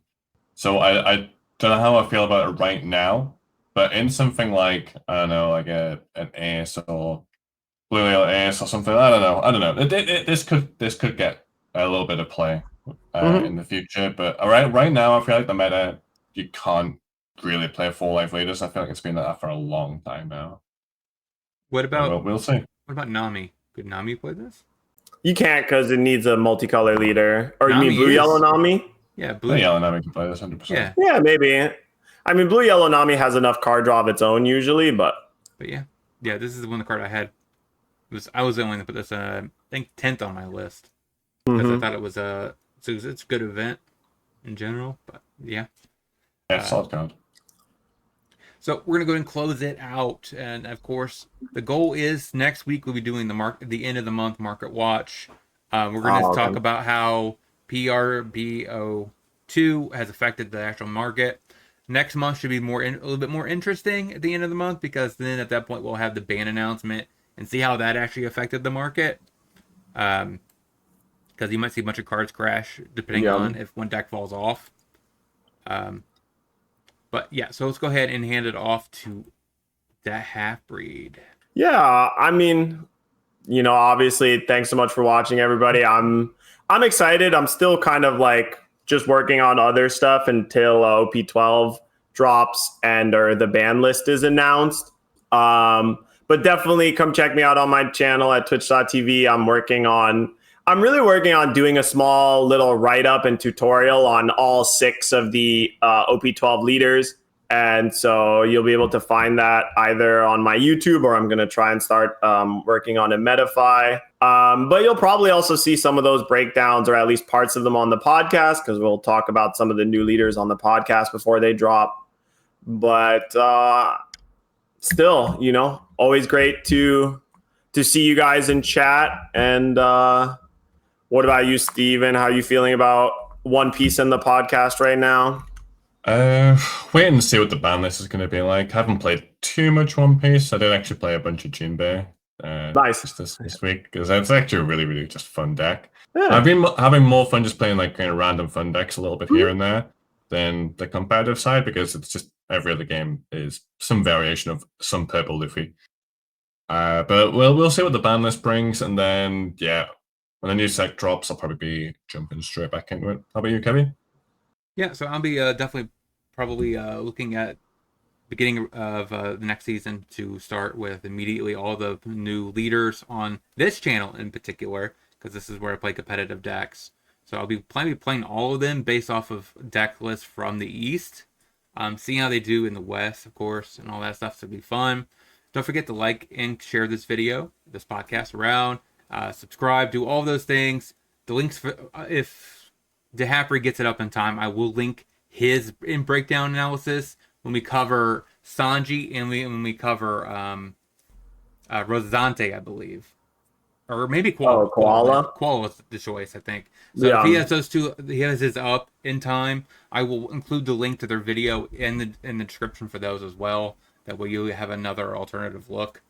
So I don't know how I feel about it right now, but in something like, I don't know, like an ace or blue yellow ace or something, I don't know. This could get a little bit of play in the future, but right now, I feel like the meta, you can't really play 4 life leaders. I feel like it's been like that for a long time now. what about We'll see. What about Nami? Could Nami play this? You can't because it needs a multicolor leader. Or Nami you mean blue is. yellow Nami? Yeah, Blue blue. yellow Nami can play this 100%. Yeah, Yeah, maybe. I mean, blue yellow Nami has enough card draw of its own usually, but but yeah, this is the one the card I had. I was the only one to put this, I think 10th on my list because I thought it was it's a good event in general. But yeah, Solid card. so we're gonna go and close it out, and of course, the goal is next week we'll be doing the end of the month market watch. We're gonna talk about how PRBO2 has affected the actual market. Next month should be a little bit more interesting at the end of the month, because then at that point we'll have the ban announcement and see how that actually affected the market. Because you might see a bunch of cards crash depending on if one deck falls off. But yeah, so let's go ahead and hand it off to that half-breed. yeah, I mean, obviously, thanks so much for watching, everybody. I'm excited. I'm still kind of like just working on other stuff until OP12 drops or the ban list is announced. But definitely come check me out on my channel at twitch.tv. I'm really working on doing a small little write-up and tutorial on all 6 of the OP12 leaders. And so you'll be able to find that either on my YouTube, or I'm going to try and start working on a Metafy. But you'll probably also see some of those breakdowns, or at least parts of them, on the podcast, because we'll talk about some of the new leaders on the podcast before they drop. But still, always great to see you guys in chat. And what about you, Steven? How are you feeling about One Piece in the podcast right now? Wait and see what the ban list is going to be like. I haven't played too much One Piece. I did actually play a bunch of Jinbei Nice. just this week, because it's actually a really, really just fun deck. Yeah. I've been having more fun just playing like kind of random fun decks a little bit here and there than the competitive side, because it's just every other game is some variation of some purple Luffy. But we'll see what the ban list brings, and then when the new set drops, I'll probably be jumping straight back into it. How about you, Kevin? Yeah, so I'll be definitely probably looking at beginning of the next season to start with immediately all the new leaders on this channel in particular, because this is where I play competitive decks. So I'll be playing all of them based off of deck lists from the East, seeing how they do in the West, of course, and all that stuff. So it'll be fun. Don't forget to like and share this video, this podcast around, subscribe, do all those things. The links for if DeHappery gets it up in time, I will link his in breakdown analysis when we cover Sanji and when we cover Rosante, I believe, or maybe Koala. Koala was the choice, I think. So if he has those two, he has his up in time. I will include the link to their video in the description for those as well. That way you have another alternative look.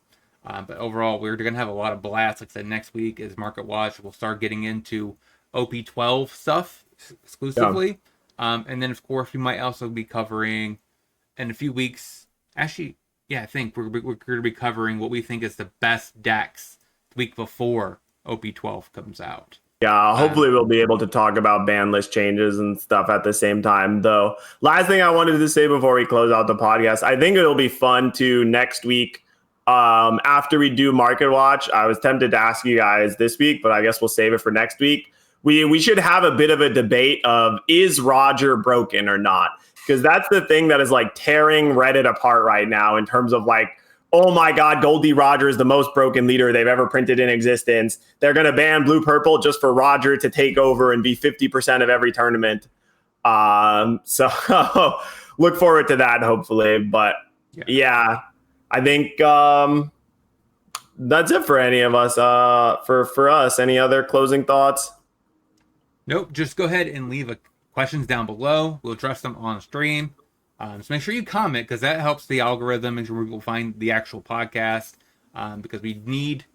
But overall, we're going to have a lot of blasts. Like I said, next week is Market Watch. We'll start getting into OP12 stuff exclusively. And then, of course, we might also be covering in a few weeks. Actually, I think we're going to be covering what we think is the best decks the week before OP12 comes out. Yeah, hopefully we'll be able to talk about ban list changes and stuff at the same time, though. Last thing I wanted to say before we close out the podcast, I think it'll be fun to next week, after we do Market Watch. I was tempted to ask you guys this week, but I guess we'll save it for next week. We should have a bit of a debate of, is Roger broken or not? Because that's the thing that is like tearing Reddit apart right now in terms of like, oh my God, Goldie Roger is the most broken leader they've ever printed in existence. They're going to ban blue purple just for Roger to take over and be 50% of every tournament. So look forward to that, hopefully. But Yeah. I think that's it for any of us. For us, any other closing thoughts? Nope. Just go ahead and leave questions down below. We'll address them on stream. So make sure you comment because that helps the algorithm and we will find the actual podcast because we need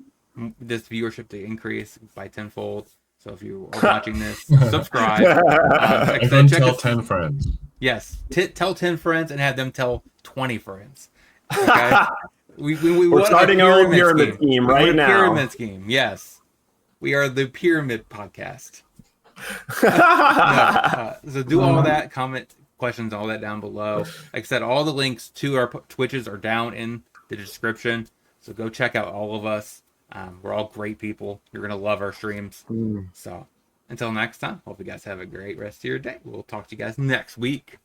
this viewership to increase by tenfold. So if you are watching this, subscribe. Everyone tell 10 friends. Yes. Tell 10 friends and have them tell 20 friends. Okay? We're starting our own pyramid scheme right now. Pyramid scheme, yes. We are the pyramid podcast. So do all that, comment questions, all that down below. Like I said, all the links to our Twitches are down in the description. So go check out all of us. We're all great people. You're going to love our streams. So until next time, hope you guys have a great rest of your day. We'll talk to you guys next week.